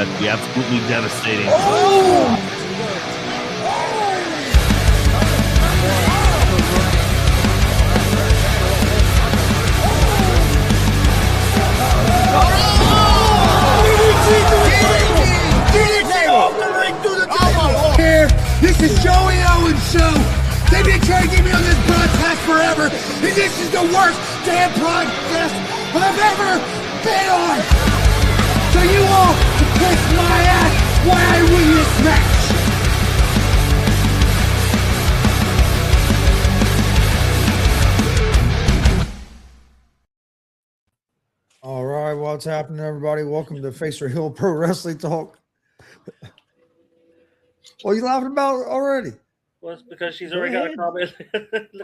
That'd be absolutely devastating. Oh! Here, this is Joey Owens' show. They've been trying to get me on this broadcast forever, and this is the worst damn broadcast I've ever been on. So you all can kiss my ass while I win this match. All right, what's happening, everybody? Welcome to Facer Hill Pro Wrestling Talk. What are you laughing about already? Well, it's because she's already got a comment.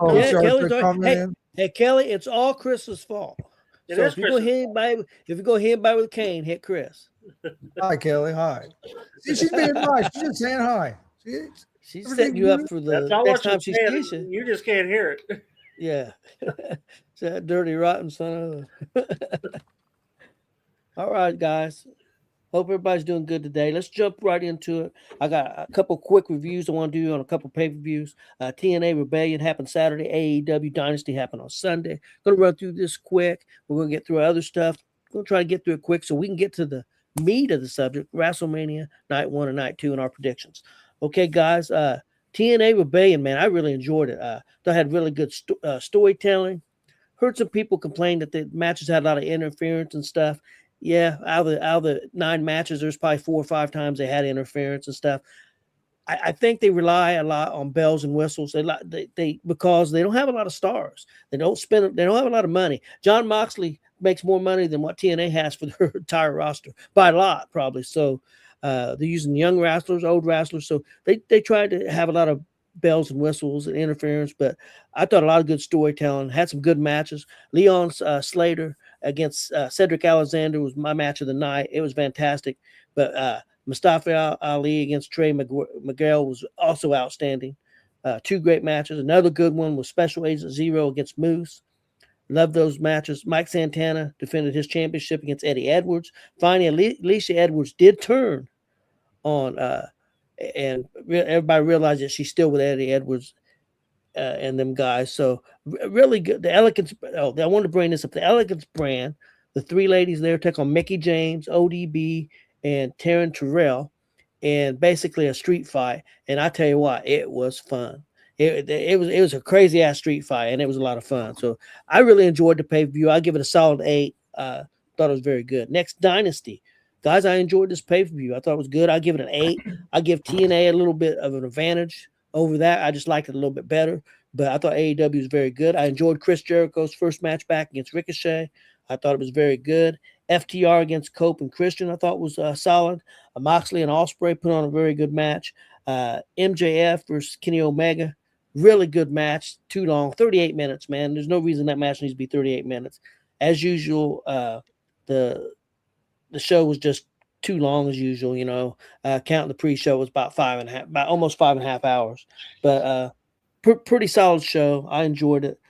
Oh, Yeah, sorry, Kelly's quick already- comment in. Hey, Kelly, it's all Chris's fault. It So is if you go Chris's hit anybody, if you go hit anybody with a cane, hit Chris. Hi, Kelly. Hi. See, she's being nice. She's just saying hi. She's Everything setting you up good? for That's the not next what time she's she saying. sees you. You just can't hear it. Yeah. It's that dirty, rotten son of a... All right, guys. Hope everybody's doing good today. Let's jump right into it. I got a couple quick reviews I want to do on a couple pay-per-views. TNA Rebellion happened Saturday. AEW Dynasty happened on Sunday. Going to run through this quick. We're going to get through other stuff. We're going to try to get through it quick so we can get to the meat of the subject, WrestleMania Night 1 and Night 2 and our predictions. Okay, guys. TNA Rebellion, man, I really enjoyed it. They had really good storytelling. Heard some people complain that the matches had a lot of interference and stuff. Yeah, out of the 9 matches, there's probably 4 or 5 times they had interference and stuff. I think they rely a lot on bells and whistles. They because they don't have a lot of stars. They don't have a lot of money. John Moxley makes more money than what TNA has for their entire roster by a lot, probably. So they're using young wrestlers, old wrestlers. So they tried to have a lot of bells and whistles and interference, but I thought a lot of good storytelling. Had some good matches. Leon Slater against Cedric Alexander was my match of the night. It was fantastic. But Mustafa Ali against Trey Miguel was also outstanding. 2 great matches. Another good one was Special Agent Zero against Moose. Love those matches. Mike Santana defended his championship against Eddie Edwards. Finally, Alicia Edwards did turn on, and everybody realized that she's still with Eddie Edwards and them guys. So really good. The Elegance. Oh, I wanted to bring this up. The Elegance brand. The 3 ladies there take on Mickey James, ODB, and Taryn Terrell, and basically a street fight. And I tell you what, it was fun. It was a crazy ass street fight, and it was a lot of fun. So I really enjoyed the pay-per-view. I give it a solid 8. Thought it was very good. Next, Dynasty. Guys, I enjoyed this pay-per-view. I thought it was good. I give it an 8. I give TNA a little bit of an advantage over that. I just liked it a little bit better. But I thought AEW was very good. I enjoyed Chris Jericho's first match back against Ricochet. I thought it was very good. FTR against Cope and Christian I thought was solid. Moxley and Ospreay put on a very good match. MJF versus Kenny Omega. Really good match. Too long. 38 minutes, man. There's no reason that match needs to be 38 minutes. As usual, the show was just too long as usual, you know. Counting the pre-show was about almost 5.5 hours. But pretty solid show. I enjoyed it.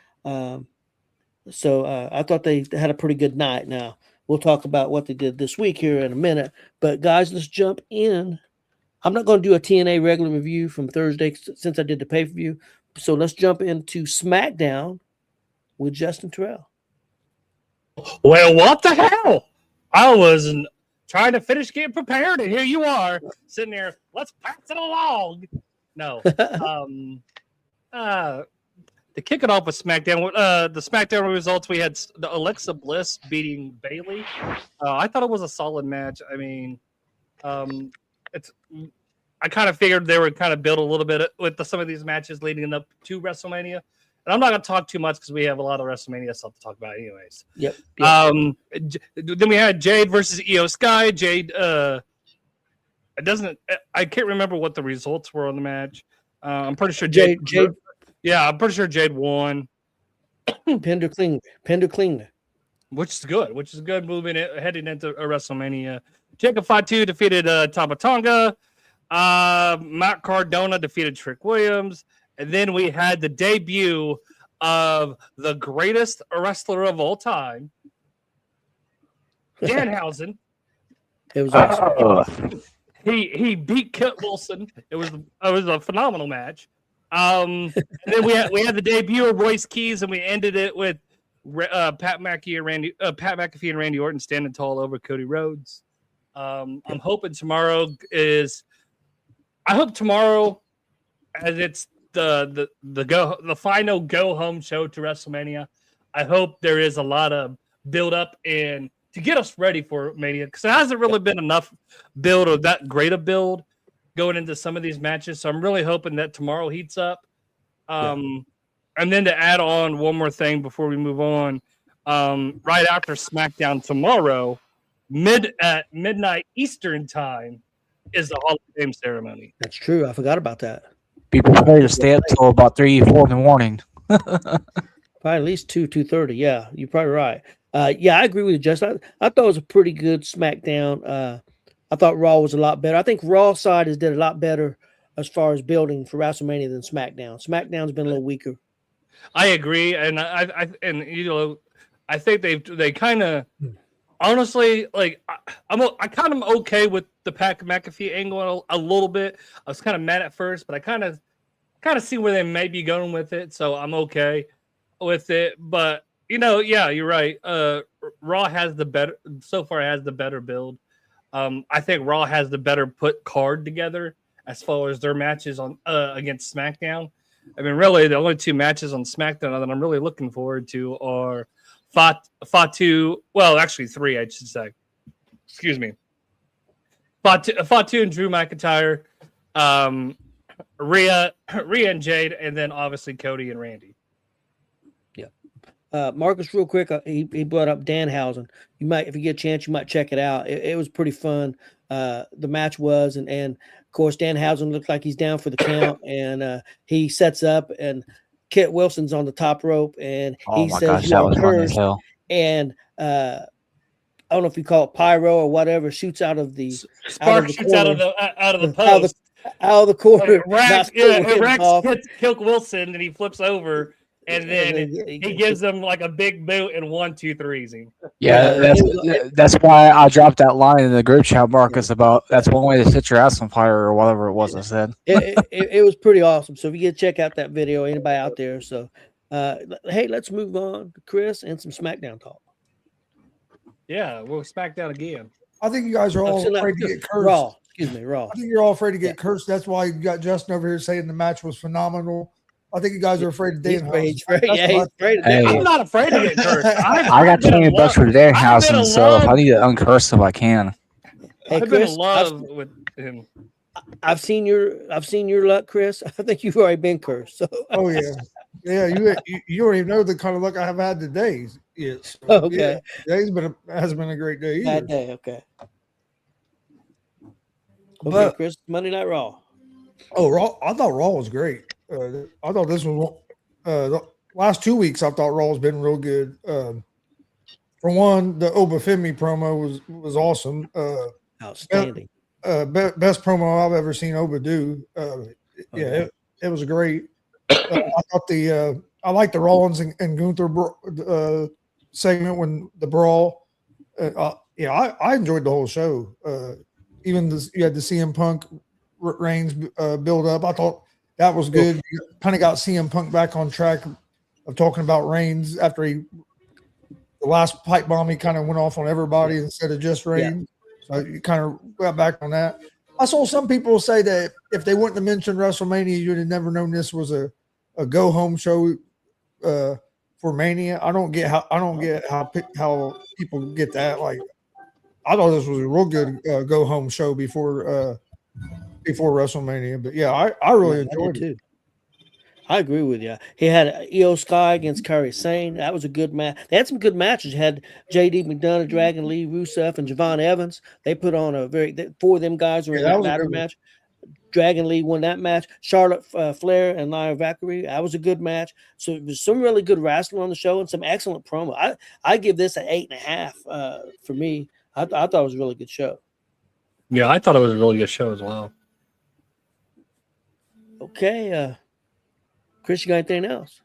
So I thought they had a pretty good night. Now, we'll talk about what they did this week here in a minute. But, guys, let's jump in. I'm not going to do a TNA regular review from Thursday since I did the pay-per-view. So let's jump into SmackDown with Justin Terrell. Well, what the hell? I was trying to finish getting prepared, and here you are sitting there. Let's pass it along. No. To kick it off with SmackDown, the SmackDown results, we had the Alexa Bliss beating Bayley. I thought it was a solid match. I mean, I kind of figured they would kind of build a little bit with some of these matches leading up to WrestleMania. And I'm not going to talk too much because we have a lot of WrestleMania stuff to talk about anyways. Yep. Then we had Jade versus Io Sky. Jade, I can't remember what the results were on the match. I'm pretty sure Jade. Yeah, I'm pretty sure Jade won. Pender Klinger. Which is good moving heading into WrestleMania. Jacob Fatu defeated Tama Tonga. Matt Cardona defeated Trick Williams. And then we had the debut of the greatest wrestler of all time, Danhausen, It was awesome. He beat Kit Wilson. It was a phenomenal match. And then we had the debut of Royce Keys, and we ended it with Pat McAfee and Randy Orton standing tall over Cody Rhodes. I'm hoping tomorrow as it's the final go home show to WrestleMania. I hope there is a lot of build up and to get us ready for Mania, because there hasn't really been enough build or that great a build going into some of these matches. So I'm really hoping that tomorrow heats up. And then to add on one more thing before we move on, right after SmackDown tomorrow, at midnight Eastern time, is the Hall of Fame ceremony. That's true. I forgot about that. Be prepared to stay up till about 3, 4 in the morning. Probably at least 2:30. Yeah, you're probably right. Yeah, I agree with you, Justin. I thought it was a pretty good SmackDown. I thought Raw was a lot better. I think Raw side has did a lot better as far as building for WrestleMania than SmackDown. SmackDown's been a little weaker. I agree, and I think they kind of honestly like I kind of okay with the Pat McAfee angle a little bit. I was kind of mad at first, but I kind of see where they may be going with it, so I'm okay with it. But yeah, you're right. Raw has the better build. I think Raw has the better put card together as far as their matches on against SmackDown. I mean, really, the only two matches on SmackDown that I'm really looking forward to are Fatu. Well, actually, three, I should say. Excuse me. Fatu and Drew McIntyre, Rhea and Jade, and then obviously Cody and Randy. Marcus, real quick, he brought up Danhausen. You might, if you get a chance, you might check it out. It was pretty fun. The match was, and of course, Danhausen looks like he's down for the count, and he sets up, and Kit Wilson's on the top rope, and he says, gosh, that was fun as hell. And I don't know if you call it pyro or whatever, shoots out of the spark shoots out of the post. Out of the corner. Rax Kit Wilson, and he flips over. And then he gives them like a big boot and 1, 2, 3s him. Yeah, that's why I dropped that line in the group chat, Marcus, about that's one way to set your ass on fire or whatever it was I said. It was pretty awesome. So if you get to check out that video, anybody out there. So, hey, let's move on to Chris and some SmackDown talk. Yeah, we'll SmackDown again. I think you guys are all afraid to get cursed. Raw. Excuse me, Raw. I think you're all afraid to get cursed. That's why you got Justin over here saying the match was phenomenal. I think you guys are afraid of Danhausen. He's afraid of I'm not afraid to get cursed. I got $20 for Danhausen, so if I need to uncurse him, I can. Hey, I've been in love with him. I've seen your luck, Chris. I think you've already been cursed. So. Oh yeah, you don't even know the kind of luck I have had today. Yes. Okay. Yeah, today's hasn't been a great day either. Bad day. Okay. Okay, Chris. Monday Night Raw. Oh, Raw! I thought Raw was great. I thought this was the last 2 weeks. I thought Raw has been real good. For one, the Obafemi promo was awesome. Outstanding. Best promo I've ever seen Oba do. It was great. I thought I liked the Rollins and Gunther segment when the brawl. I enjoyed the whole show. Even you had the CM Punk Reigns build up. I thought that was good. You kind of got CM Punk back on track of talking about Reigns after the last pipe bomb. He kind of went off on everybody instead of just Reigns. So you kind of got back on that. I saw some people say that if they wouldn't have mentioned WrestleMania, you'd have never known this was a go home show for Mania. I don't get how people get that. Like, I thought this was a real good go home show before WrestleMania. But yeah, I really enjoyed it too. I agree with you. He had Io Sky against Kairi Sane. That was a good match. They had some good matches. You had J.D. McDonough, Dragon Lee, Rusev, and Javon Evans. They put on four of them guys were in that ladder match. Dragon Lee won that match. Charlotte Flair and Nia Valkyrie. That was a good match. So it was some really good wrestling on the show and some excellent promo. I give this an 8.5 for me. I thought it was a really good show. Yeah, I thought it was a really good show as well. Okay, Chris, you got anything else?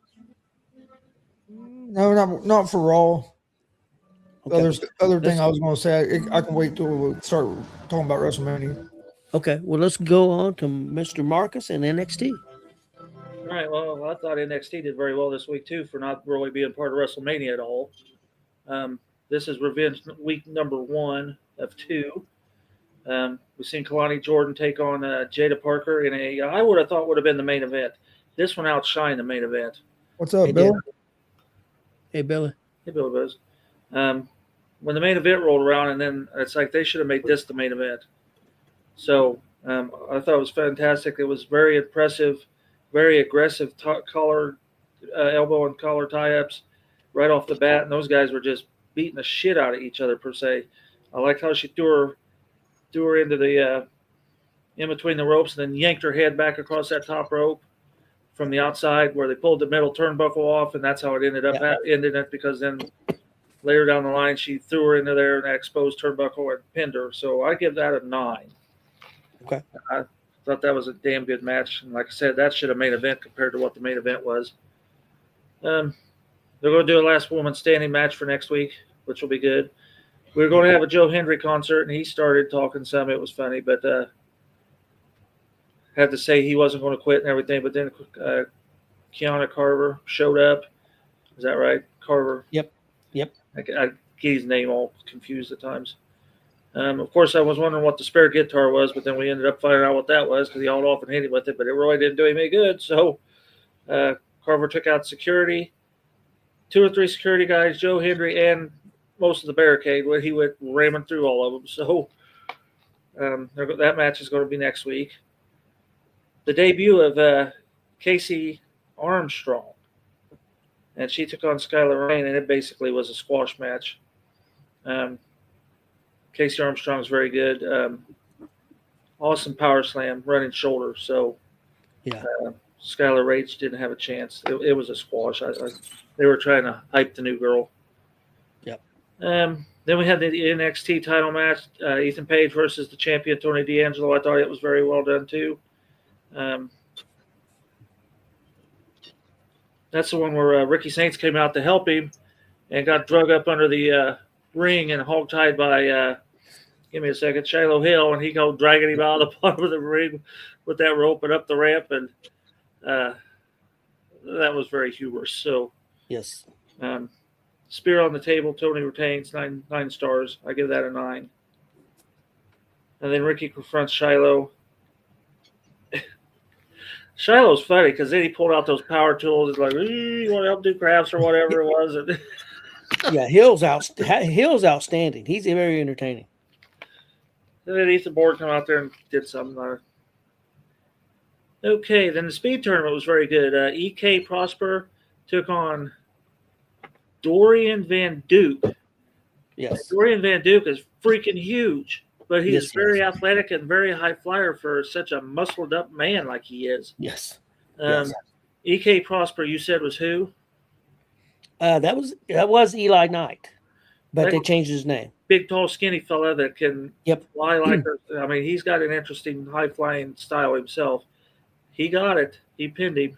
No, not for Raw. Other thing I was going to say, I can wait till we start talking about WrestleMania. Okay, well, let's go on to Mr. Marcus and NXT. All right. Well, I thought NXT did very well this week too for not really being part of WrestleMania at all. This is Revenge Week number 1 of 2. We've seen Kalani Jordan take on Jada Parker in a I would have thought would have been the main event. This one outshined the main event. What's up, Hey, Bill? Hey, Billy. Hey, Bill Buzz. When the main event rolled around, and then it's like they should have made this the main event. So I thought it was fantastic. It was very impressive, very aggressive collar, elbow and collar tie-ups right off the bat, and those guys were just beating the shit out of each other per se. I liked how she threw her into the in between the ropes, and then yanked her head back across that top rope from the outside where they pulled the metal turnbuckle off, and that's how it ended up ending it, because then later down the line she threw her into there and that exposed turnbuckle and pinned her. So I give that a 9. Okay. I thought that was a damn good match, and like I said, that should have main event compared to what the main event was. They're going to do a last woman standing match for next week, which will be good. We were going to have a Joe Hendry concert, and he started talking some. It was funny, but had to say he wasn't going to quit and everything. But then Kiana Carver showed up. Is that right? Carver? Yep. I get his name all confused at times. Of course, I was wondering what the spare guitar was, but then we ended up finding out what that was because he hauled off and hit him with it, but it really didn't do him any good. So Carver took out security, 2 or 3 security guys, Joe Hendry, and most of the barricade, where he went ramming through all of them. So that match is going to be next week. The debut of Casey Armstrong, and she took on Skylar Rain, and it basically was a squash match. Casey Armstrong's very good. Awesome power slam, running shoulder. So Skylar Rage didn't have a chance. It was a squash. They were trying to hype the new girl. Yep. Then we had the NXT title match, Ethan Page versus the champion Tony D'Angelo. I thought it was very well done too. That's the one where Ricky Saints came out to help him and got drug up under the ring and hogtied by, give me a second, Shiloh Hill, and he go dragging him out of the bottom of the ring with that rope and up the ramp, and that was very humorous. So yes, spear on the table, Tony retains, 9 stars. I give that a 9. And then Ricky confronts Shiloh. Shiloh's funny because then he pulled out those power tools. It's like, you want to help do crafts or whatever it was. Yeah, Hill's outstanding. He's very entertaining. And then Ethan Bourne come out there and did something. Okay, then the speed tournament was very good. EK Prosper took on Dorian Van Duke. Yes. Dorian Van Duke is freaking huge, but he is very athletic and very high flyer for such a muscled up man like he is. Yes. EK Prosper, you said, was who? That was Eli Knight, but they changed his name. Big, tall, skinny fella that can fly like her. I mean, he's got an interesting high flying style himself. He got it. He pinned him.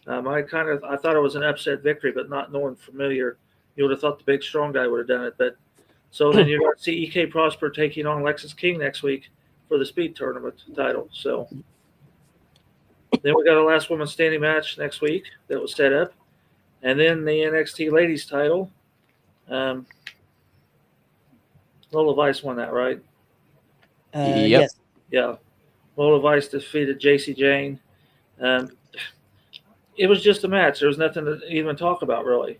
I thought it was an upset victory, but not knowing familiar, you would have thought the big strong guy would have done it. But so then you're going to see EK Prosper taking on Lexus King next week for the speed tournament title. So then we got a last woman standing match next week that was set up, and then the NXT ladies title. Lola Vice won that, right? Yes. Yeah. Lola Vice defeated JC Jane. It was just a match. There was nothing to even talk about, really.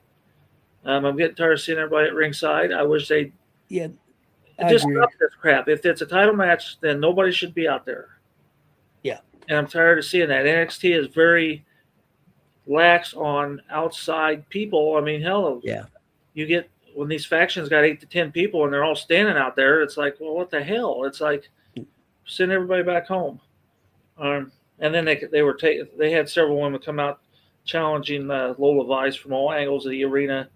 I'm getting tired of seeing everybody at ringside. I wish they just stop this crap. If it's a title match, then nobody should be out there. Yeah. And I'm tired of seeing that. NXT is very lax on outside people. I mean, hell, you get when these factions got 8 to 10 people and they're all standing out there, it's like, well, what the hell? It's like, send everybody back home. And then they had several women come out challenging Lola Vice from all angles of the arena,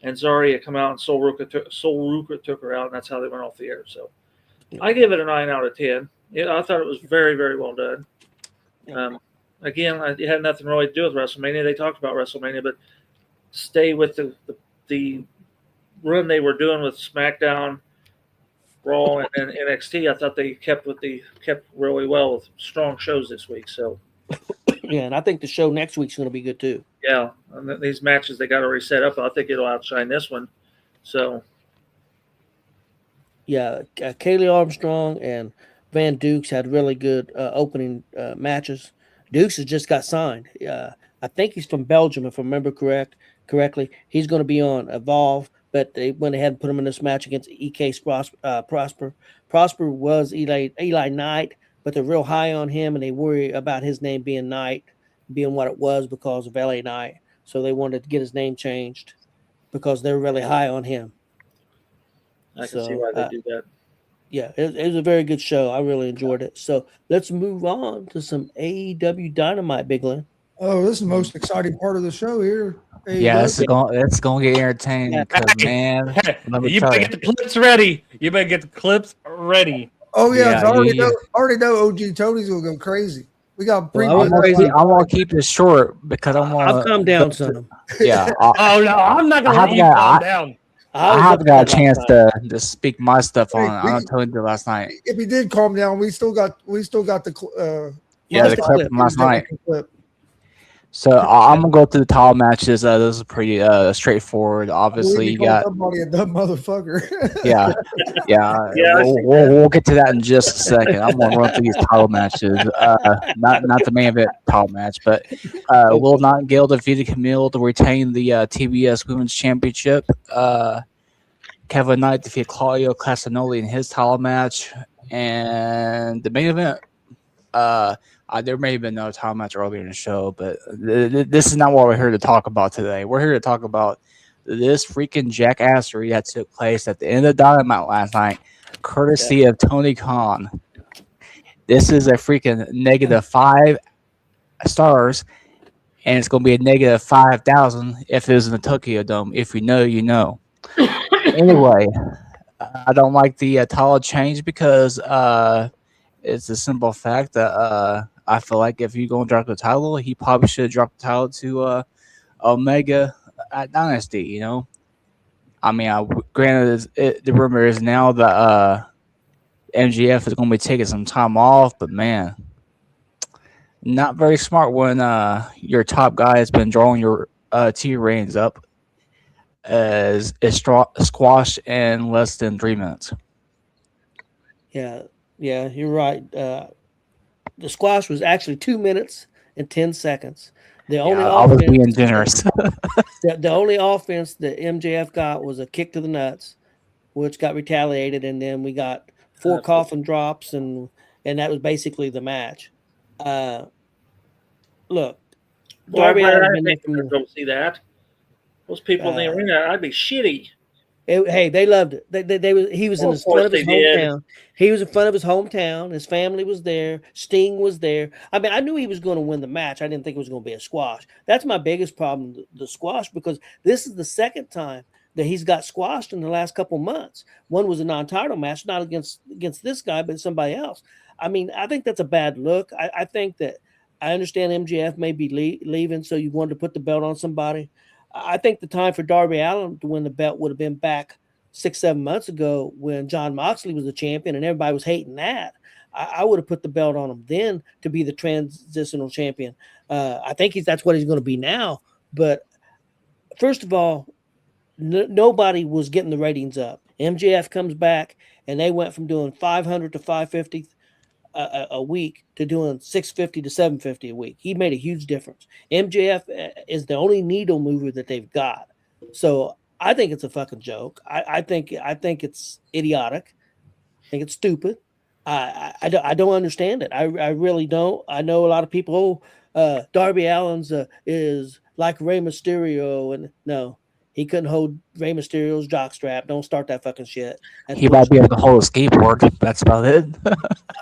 and Zarya come out and Sol Ruka took her out, and that's how they went off the air. So I give it a 9 out of 10. I thought it was very, very well done. Again, it had nothing really to do with WrestleMania. They talked about WrestleMania, but stay with the run they were doing with SmackDown, Raw, and NXT, I thought they kept really well with strong shows this week. So Yeah, and I think the show next week's going to be good too. yeah, and these matches they got already set up. I think it'll outshine this one. So Yeah, Kaylee Armstrong and Van Dukes had really good opening matches. Dukes has just got signed. I think he's from Belgium, if I remember correctly. He's going to be on Evolve, but they went ahead and put him in this match against EK Prosper. Prosper was Eli Knight, but they're real high on him, and they worry about his name being Knight, being what it was because of LA Knight. So they wanted to get his name changed because they're really high on him. I can see why they do that. Yeah, it was a very good show. I really enjoyed it. So let's move on to some AEW Dynamite, Bigland. Oh, this is the most exciting part of the show here. Yeah, AEW. it's gonna get entertaining because man, let me You tell better you. get the clips ready. You better get the clips ready. Oh yeah, Yeah, I already yeah. know OG Tony's gonna go crazy. We got Well, I I'm went preview. crazy. gonna keep it short because I'm I've gonna calmed down, son. Yeah, Oh no, I'm not gonna I let you haven't calm got- down. I was haven't got a upset chance last night. to speak my stuff on. Hey, I don't told you last night. If he did calm down, we still got the Yeah, the the clip clip. from last night. clip. So I'm gonna go through the title matches. This is pretty straightforward. Obviously, you got somebody a dumb motherfucker. yeah. Yeah, I see We'll get to that in just a second. I'm gonna run through these title matches. Not the main event title match, but Will Nightingale defeated Camille to retain the TBS Women's Championship. Kevin Knight defeated Claudio Castagnoli in his title match, and the main event. There may have been another title match earlier in the show, but this is not what we're here to talk about today. We're here to talk about this freaking jackassery that took place at the end of Dynamite last night, courtesy of Tony Khan. This is a freaking -5 stars, and it's going to be a -5,000 if it was in the Tokyo Dome. If you know, you know. Anyway, I don't like the title change because it's a simple fact that I feel like if you're going to drop the title, he probably should have dropped the title to Omega at Dynasty, you know? I mean, granted, the rumor is now that MGF is going to be taking some time off, but man, not very smart when your top guy has been drawing your T reigns up as squashed in less than 3 minutes. Yeah, you're right. The squash was actually 2 minutes and 10 seconds. The only I was being offense, generous. the only offense that MJF got was a kick to the nuts, which got retaliated, and then we got 4 coffin drops, and that was basically the match. Look, Darby Allin's been there for more. Go see that. Those people in the arena, I'd be shitty. Hey, they loved it. He was in front of his hometown. He was in front of his hometown. His family was there. Sting was there. I mean, I knew he was going to win the match. I didn't think it was going to be a squash. That's my biggest problem, the squash, because this is the second time that he's got squashed in the last couple months. One was a non-title match, not against this guy, but somebody else. I mean, I think that's a bad look. I think that I understand MJF may be leaving, so you wanted to put the belt on somebody. I think the time for Darby Allin to win the belt would have been back 6-7 months ago when John Moxley was the champion and everybody was hating that. I would have put the belt on him then to be the transitional champion. I think that's what he's going to be now. But first of all, nobody was getting the ratings up. MJF comes back and they went from doing 500 to 550 a week to doing 650 to 750 a week. He made a huge difference. MJF is the only needle mover that they've got. So I think it's a fucking joke. I think it's idiotic. I think it's stupid. I don't understand it. I really don't. I know a lot of people. Darby Allin's is like Rey Mysterio, and no, he couldn't hold Rey Mysterio's jockstrap. Don't start that fucking shit. He might be able to hold a skateboard. That's about it.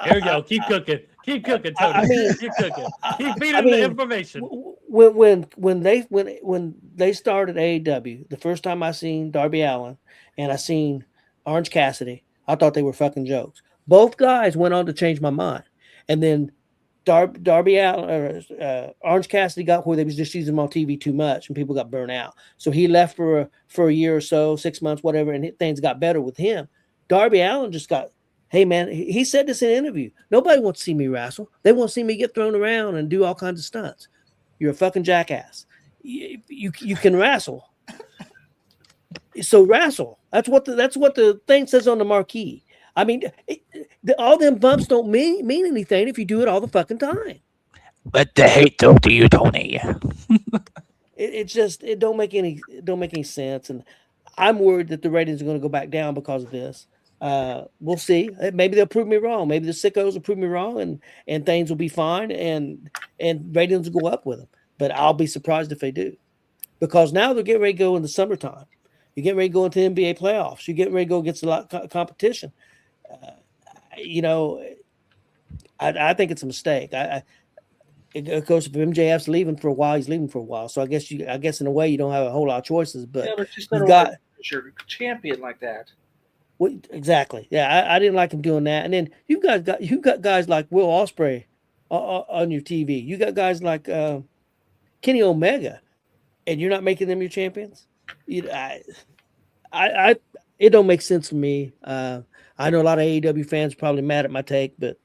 Here we go. Keep cooking. Keep cooking, Tony. I mean, keep cooking. Keep feeding the information. When they started AEW, the first time I seen Darby Allin and I seen Orange Cassidy, I thought they were fucking jokes. Both guys went on to change my mind, and then Darby Allin, Orange Cassidy got where they was just using him on TV too much, and people got burnt out. So he left for a year or so, 6 months, whatever, and things got better with him. Darby Allin just got, hey man, he said this in an interview. Nobody wants to see me wrestle. They want to see me get thrown around and do all kinds of stunts. You're a fucking jackass. You can wrestle. So wrestle. That's what the thing says on the marquee. I mean, all them bumps don't mean anything if you do it all the fucking time. But the hate don't do you, Tony. It don't make any sense, and I'm worried that the ratings are going to go back down because of this. We'll see. Maybe they'll prove me wrong. Maybe the sickos will prove me wrong, and things will be fine, and ratings will go up with them. But I'll be surprised if they do, because now they're getting ready to go in the summertime. You're getting ready to go into the NBA playoffs. You're getting ready to go against a lot of competition. I think it's a mistake. Of course, if MJF's leaving for a while, he's leaving for a while. So I guess in a way you don't have a whole lot of choices. But you got your champion like that. Exactly. Yeah, I didn't like him doing that. And then you've got guys like Will Ospreay on your TV. You got guys like Kenny Omega, and you're not making them your champions. It don't make sense to me. I know a lot of AEW fans are probably mad at my take, but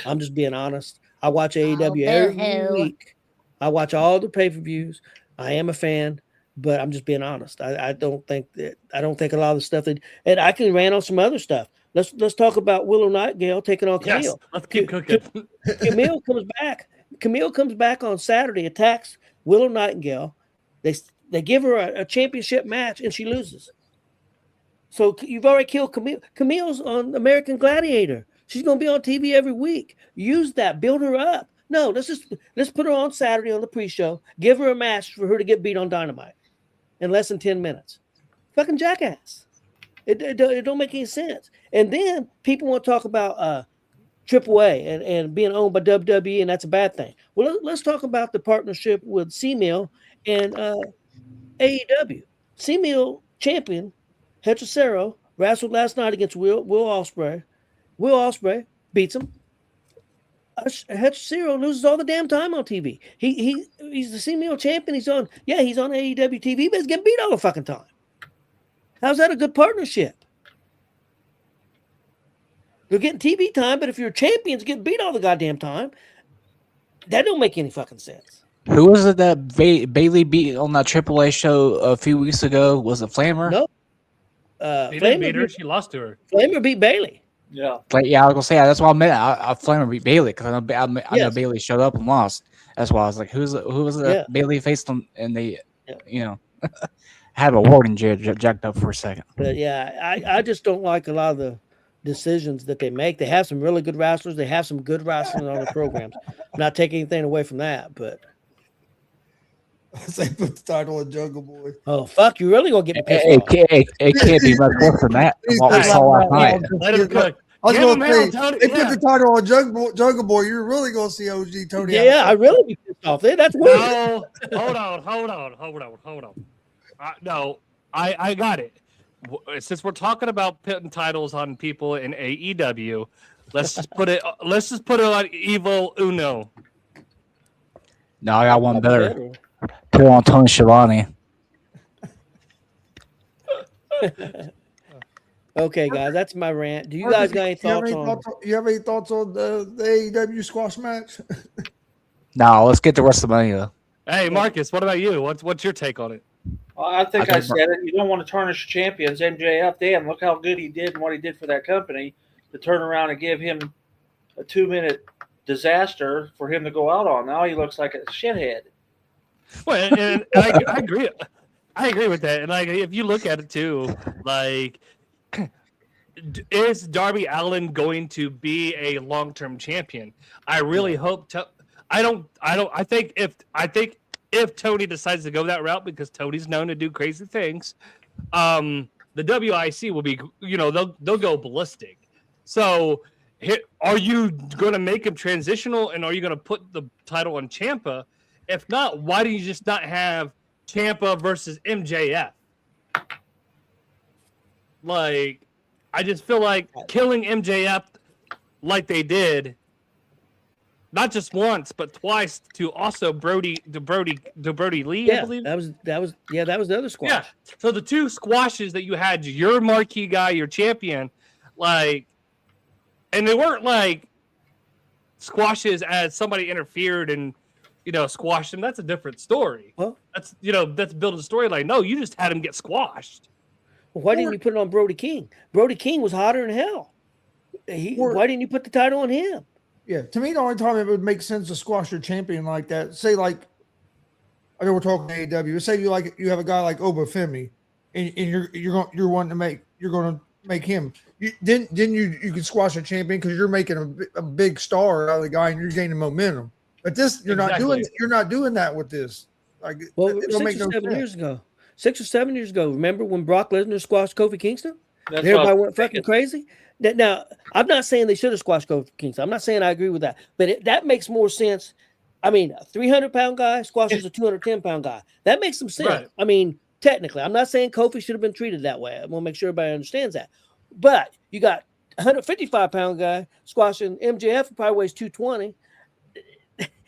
I'm just being honest. I watch AEW every week. I watch all the pay-per-views. I am a fan, but I'm just being honest. I don't think a lot of the stuff and I can rant on some other stuff. Let's talk about Willow Nightingale taking on Camille. Yes, let's keep cooking. Camille comes back. Camille comes back on Saturday, attacks Willow Nightingale. They give her a championship match, and she loses. So you've already killed Camille. Camille's on American Gladiator. She's going to be on TV every week. Use that. Build her up. No, let's put her on Saturday on the pre-show. Give her a match for her to get beat on Dynamite in less than 10 minutes. Fucking jackass. It don't make any sense. And then people want to talk about AAA and being owned by WWE, and that's a bad thing. Well, let's talk about the partnership with C-Mill and AEW. C-Mill champion Hechicero wrestled last night against Will Ospreay. Will Ospreay beats him. Hechicero loses all the damn time on TV. He's the C-Mill champion. He's on AEW TV, but he's getting beat all the fucking time. How's that a good partnership? They're getting TV time, but if your champions get beat all the goddamn time, that don't make any fucking sense. Who was it that Bailey beat on that AAA show a few weeks ago? Was it Flamer? No. He didn't beat her. She lost to her. Flamer beat Bailey. Yeah. Yeah, I was gonna say that's why I meant Flamer beat Bailey because I know Bailey showed up and lost. That's why I was like, who was it that Bailey faced them and they, had a warden jacked up for a second. But yeah, I just don't like a lot of the decisions that they make. They have some really good wrestlers. They have some good wrestling on the programs. I'm not taking anything away from that, but. They put the title on Jungle Boy. Oh fuck! You really gonna get me pissed off? It can't be much worse than that. What we saw last night. Let him cook. I was going to say, Tony. they put the title on Jungle Boy. You're really going to see OG Tony. Yeah, I really be pissed off. That's weird. No, hold on. No, I got it. Since we're talking about putting titles on people in AEW, let's just put it on Evo Uno. No, I got one better. Put it on Tony Schiavone. Okay, guys, that's my rant. Do you guys got any thoughts on? You have any thoughts on the AEW squash match? No, let's get to WrestleMania. Hey, Marcus, what about you? What's your take on it? Well, I think I said it. You don't want to tarnish champions. MJF, damn, look how good he did and what he did for that company. To turn around and give him a 2-minute disaster for him to go out on. Now he looks like a shithead. Well, and I agree. I agree with that. And like, if you look at it too, like, is Darby Allin going to be a long-term champion? I really hope. I think if Tony decides to go that route, because Tony's known to do crazy things, the WIC will be, they'll go ballistic. So, are you going to make him transitional, and are you going to put the title on Ciampa? If not, why do you just not have Ciampa versus MJF? Like, I just feel like killing MJF like they did not just once but twice to also Brody Lee, I Yeah, believe. that was the other squash. Yeah. So the two squashes that you had, your marquee guy, your champion, like, and they weren't like squashes as somebody interfered and squashed him. That's a different story. Well, That's building a storyline. No, you just had him get squashed. well, why didn't you put it on Brody King? Brody King was hotter than hell. Why didn't you put the title on him? Yeah, to me, the only time it would make sense to squash your champion like that, say like, I know we're talking AEW. Say you have a guy like Obafemi, and you're wanting to make him. Then you can squash a champion because you're making a big star out of the guy and you're gaining momentum. But this you're not doing that with this. Like, well, it don't make no sense. 6 or 7 years ago, remember when Brock Lesnar squashed Kofi Kingston? That's Everybody went fucking crazy. Now, I'm not saying they should have squashed Kofi Kingston. I'm not saying I agree with that, but that makes more sense. I mean, a 300-pound guy squashes a 210-pound guy. That makes some sense. Right. I mean, technically, I'm not saying Kofi should have been treated that way. I want to make sure everybody understands that. But you got a 155-pound guy squashing MJF, who probably weighs 220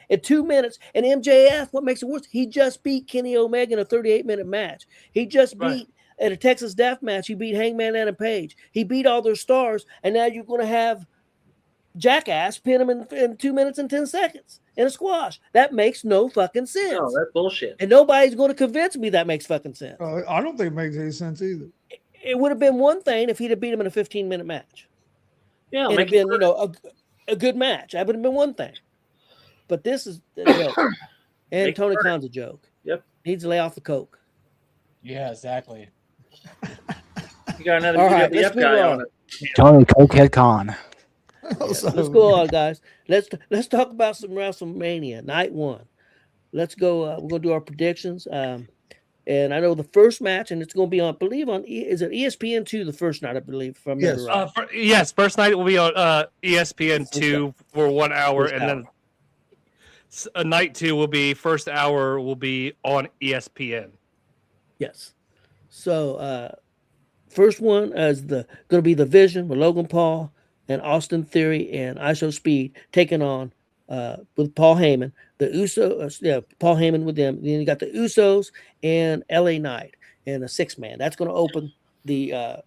in 2 minutes. And MJF, what makes it worse? He just beat Kenny Omega in a 38-minute match. He just beat at a Texas Death Match. He beat Hangman Adam Page. He beat all their stars, and now you're going to have Jackass pin him in 2 minutes and 10 seconds in a squash. That makes no fucking sense. No, that's bullshit. And nobody's going to convince me that makes fucking sense. I don't think it makes any sense either. It would have been one thing if he'd have beat him in a 15-minute match. Yeah, it'd have been a good match. That would have been one thing. But this is a joke. And Tony Khan's a joke. Yep. Needs to lay off the coke. Yeah, exactly. You got another let's move guy on. on it. Tony Cokehead Khan. Let's go on, guys. Let's talk about some WrestleMania night 1. Let's go. We're gonna do our predictions. And I know the first match, and it's gonna be on. I believe on is it ESPN2 the first night? I believe. If I remember right. Yes, first night will be on ESPN2 for 1 hour, and then night 2 will be first hour will be on ESPN. Yes. So first one is going to be the Vision with Logan Paul and Austin Theory and ISO Speed taking on with Paul Heyman. The Paul Heyman with them. Then you got the Usos and LA Knight and a 6-man. That's going to open the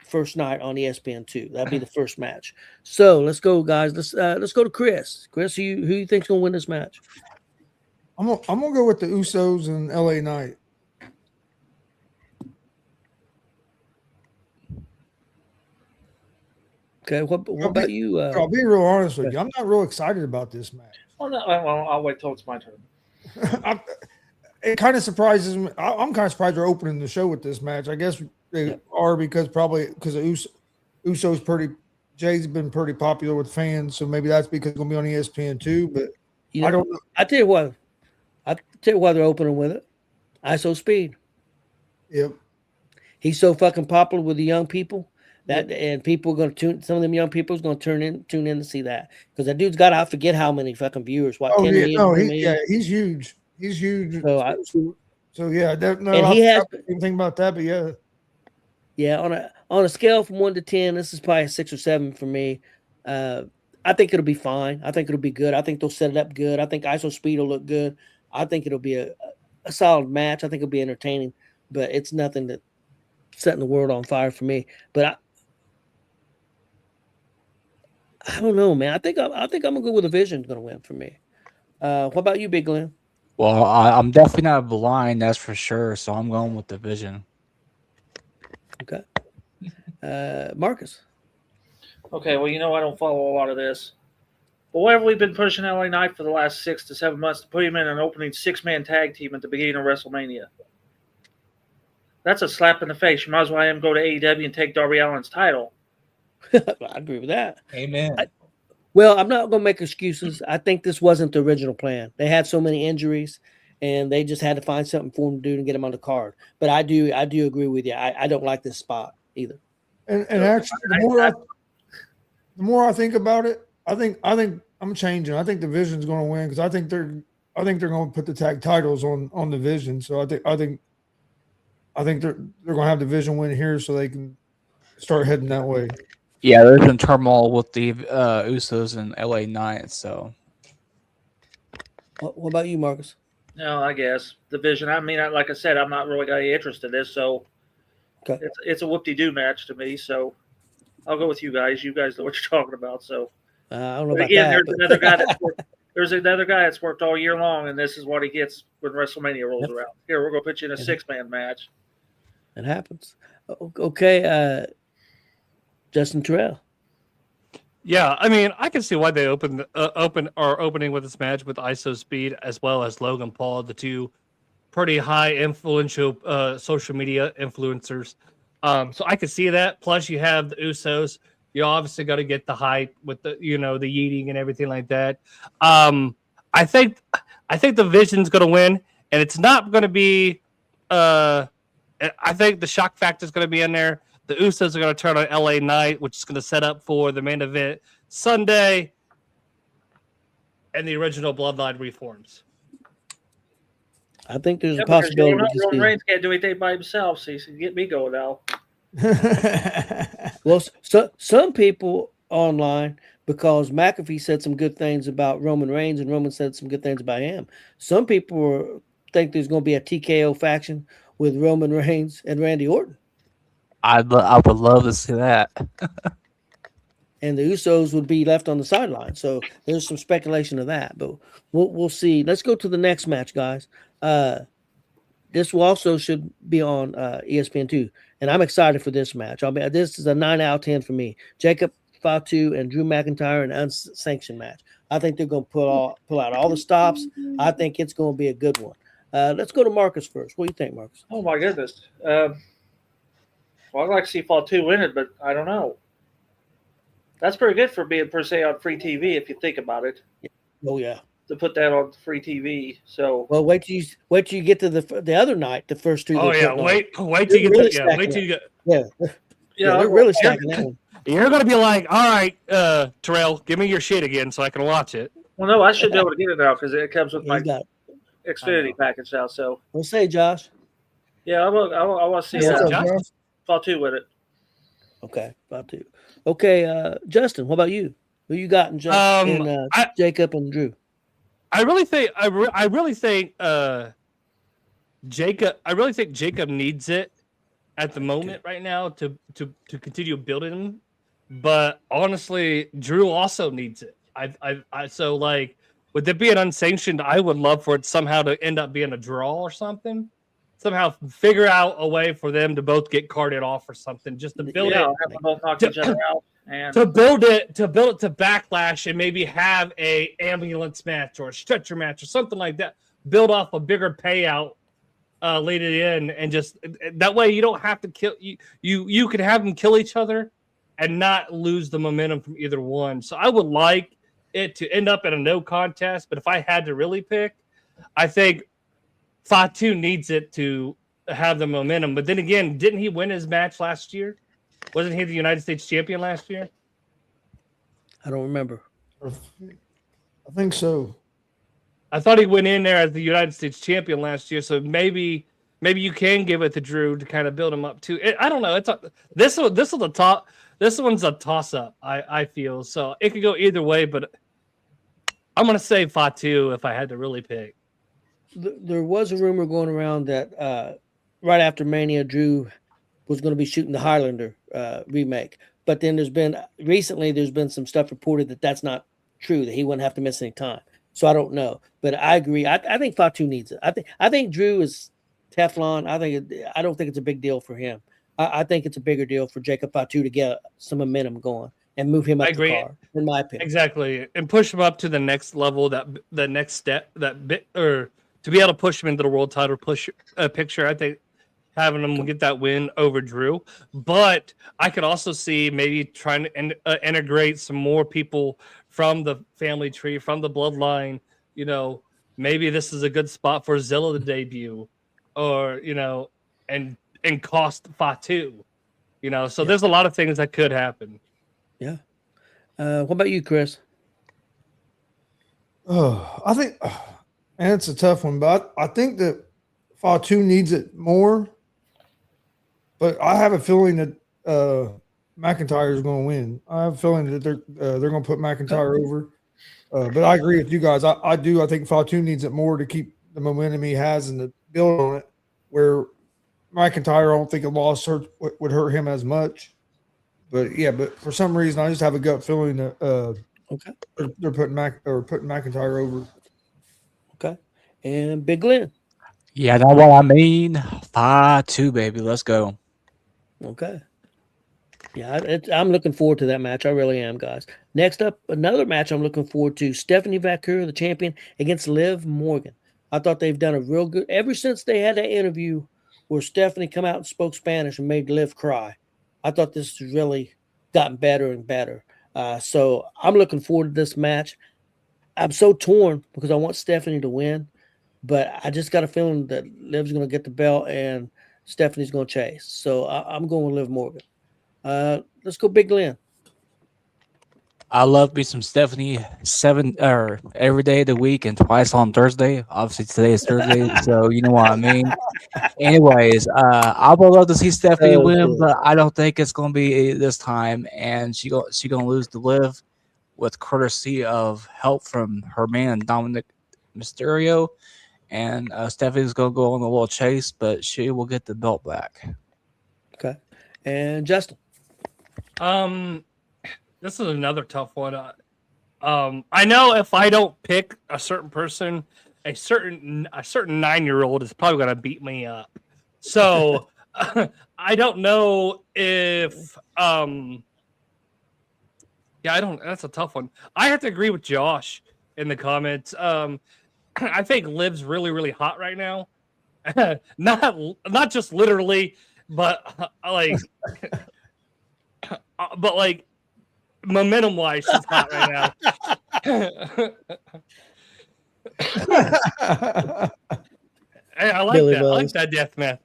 first night on ESPN2. That'll be the first match. So let's go, guys. Let's go to Chris. Chris, who you think's going to win this match? I'm gonna go with the Usos and LA Knight. Okay, what about you? I'll be real honest with you. I'm not real excited about this match. Well, no, I'll wait till it's my turn. It kind of surprises me. I'm kind of surprised they're opening the show with this match. I guess they are because Uso's Jay's been pretty popular with fans, so maybe that's because it's gonna be on ESPN2. But I don't know. I tell you why they're opening with it. ISO Speed. Yep. He's so fucking popular with the young people and people are going to tune. Some of them young people is going to tune in to see that because that dude's got. I forget how many fucking viewers. He's huge. He's huge. So yeah, he has anything about that, but yeah. Yeah, on a scale from 1 to 10, this is probably a 6 or 7 for me. I think it'll be fine. I think it'll be good. I think they'll set it up good. I think ISO Speed will look good. I think it'll be a solid match. I think it'll be entertaining, but it's nothing that setting the world on fire for me. But I don't know, man. I think I'm gonna go with the Vision's gonna win for me. What about you, Big Glenn? Well, I'm definitely not blind, that's for sure. So I'm going with the Vision. Okay. Marcus. Okay, well, I don't follow a lot of this. But why have we been pushing LA Knight for the last 6 to 7 months to put him in an opening 6-man tag team at the beginning of WrestleMania? That's a slap in the face. You might as well have him go to AEW and take Darby Allin's title. I agree with that. Amen. Well, I'm not going to make excuses. I think this wasn't the original plan. They had so many injuries, and they just had to find something for him to do and get him on the card. But I do agree with you. I don't like this spot either. And actually, the more I think about it, I think I'm changing. I think the Vision's going to win because I think they're going to put the tag titles on the Vision. So I think they're going to have the Vision win here so they can start heading that way. Yeah, there's been turmoil with the Usos and LA Knight, so What about you, Marcus? No, I guess division. I mean, like I said, I'm not really got any interest in this, so Okay. it's a whoop-de-doo match to me. So I'll go with you guys. You guys know what you're talking about. So I don't know but about again, that. there's another guy there's another guy that's worked all year long, and this is what he gets when WrestleMania rolls around. Here, we're gonna put you in a 6-man match. It happens. Okay, Justin Terrell. Yeah, I mean, I can see why they opening with this match with ISO Speed as well as Logan Paul, the two pretty high influential social media influencers. So I could see that. Plus, you have the Usos. You obviously got to get the hype with the the yeeting and everything like that. I think the Vision's going to win, and it's not going to be. I think the shock factor is going to be in there. The Usos are going to turn on LA Knight, which is going to set up for the main event Sunday, and the original Bloodline reforms. I think there's a possibility. Roman Reigns can't do anything by himself, so you can get me going now. Well, some people online, because McAfee said some good things about Roman Reigns and Roman said some good things about him. Some people think there's going to be a TKO faction with Roman Reigns and Randy Orton. I would love to see that. And the Usos would be left on the sideline. So there's some speculation of that, but we'll see. Let's go to the next match, guys. This also should be on ESPN2, and I'm excited for this match. This is a 9 out of 10 for me. Jacob Fatu and Drew McIntyre, an unsanctioned match. I think they're going to pull out all the stops. I think it's going to be a good one. Let's go to Marcus first. What do you think, Marcus? Oh my goodness. Well, I'd like to see Fatu win it, but I don't know. That's pretty good for being per se on free TV if you think about it. Oh yeah. To put that on free TV. So well, wait till you get to the other night, the first two. Oh yeah, wait till you get wait till you get they're really stacking that one. You're gonna be like, all right, Terrell, give me your shit again so I can watch it. Well, no, I should be able to get it now because it comes with my Xfinity package now. So we'll say, Josh. Yeah, I want to see Fatu with it. Okay, Fatu. Okay, Justin, what about you? Who you got in Jacob and Drew? I really think Jacob needs it at the moment right now to continue building him. But honestly, Drew also needs it. So like with it being unsanctioned, I would love for it somehow to end up being a draw or something. Somehow figure out a way for them to both get carted off or something, just to build have them both knock each other out. And to build it to backlash and maybe have a ambulance match or a stretcher match or something like that. Build off a bigger payout later in, and just that way you don't have to kill you could have them kill each other and not lose the momentum from either one. So I would like it to end up in a no contest, but if I had to really pick, I think Fatu needs it to have the momentum. But then again, didn't he win his match last year? Wasn't he the United States champion last year? I don't remember. I think so. I thought he went in there as the United States champion last year, so maybe you can give it to Drew to kind of build him up too. I don't know. This one's a toss up. I feel so it could go either way, but I'm gonna say Fatu if I had to really pick. There was a rumor going around that right after Mania, Drew was going to be shooting the Highlander remake. But then there's been some stuff reported that that's not true, that he wouldn't have to miss any time. So I don't know. But I agree. I think Fatu needs it. I think Drew is Teflon. I don't think it's a big deal for him. I think it's a bigger deal for Jacob Fatu to get some momentum going and move him up the car, in my opinion. Exactly. And push him up to the next level, the next step, or to be able to push him into the world title picture. I think having him get that win over Drew. But I could also see maybe trying to integrate some more people from the family tree, from the bloodline. Maybe this is a good spot for Zilla to debut, or and cost Fatu. So there's a lot of things that could happen. Yeah. What about you, Chris? I think, and it's a tough one, but I think that Fatu needs it more. But I have a feeling that McIntyre is going to win. I have a feeling that they're going to put McIntyre over. But I agree with you guys. I do. I think Fatu needs it more to keep the momentum he has and to build on it. Where McIntyre, I don't think a loss would hurt him as much. But yeah, but for some reason, I just have a gut feeling that Okay. they're putting McIntyre over. Okay. And Big Glenn. Yeah, that's what I mean. 5-2, baby. Let's go. Okay. Yeah, I'm looking forward to that match. I really am, guys. Next up, another match I'm looking forward to: Stephanie Vaquer, the champion, against Liv Morgan. I thought they've done a real good ever since they had that interview where Stephanie come out and spoke Spanish and made Liv cry. I thought this has really gotten better and better. So I'm looking forward to this match. I'm so torn because I want Stephanie to win, but I just got a feeling that Liv's going to get the belt and Stephanie's going to chase. So I'm going with Liv Morgan. Let's go, Big Glenn. I love me some Stephanie every day of the week and twice on Thursday. Obviously today is Thursday, so you know what I mean. Anyways, I would love to see Stephanie win, but I don't think it's gonna be this time, and she gonna lose to Liv with courtesy of help from her man Dominic Mysterio, and Stephanie's gonna go on a little chase, but she will get the belt back. Okay, and Justin. This is another tough one. I know if I don't pick a certain person, a certain 9-year-old is probably gonna beat me up. So I don't know if yeah, I don't. That's a tough one. I have to agree with Josh in the comments. I think Liv's really, really hot right now. not just literally, but like, but like momentum wise, she's hot right now. I like Billy that. Buzz. I like that death match.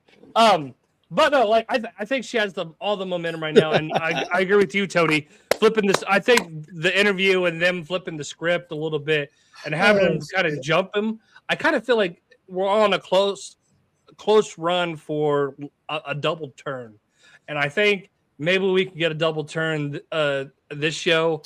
But no, like I think she has all the momentum right now, and I agree with you, Tony. Flipping this, I think the interview and them flipping the script a little bit and having them kind of jump him. I kind of feel like we're on a close run for a double turn, and I think maybe we can get a double turn this show,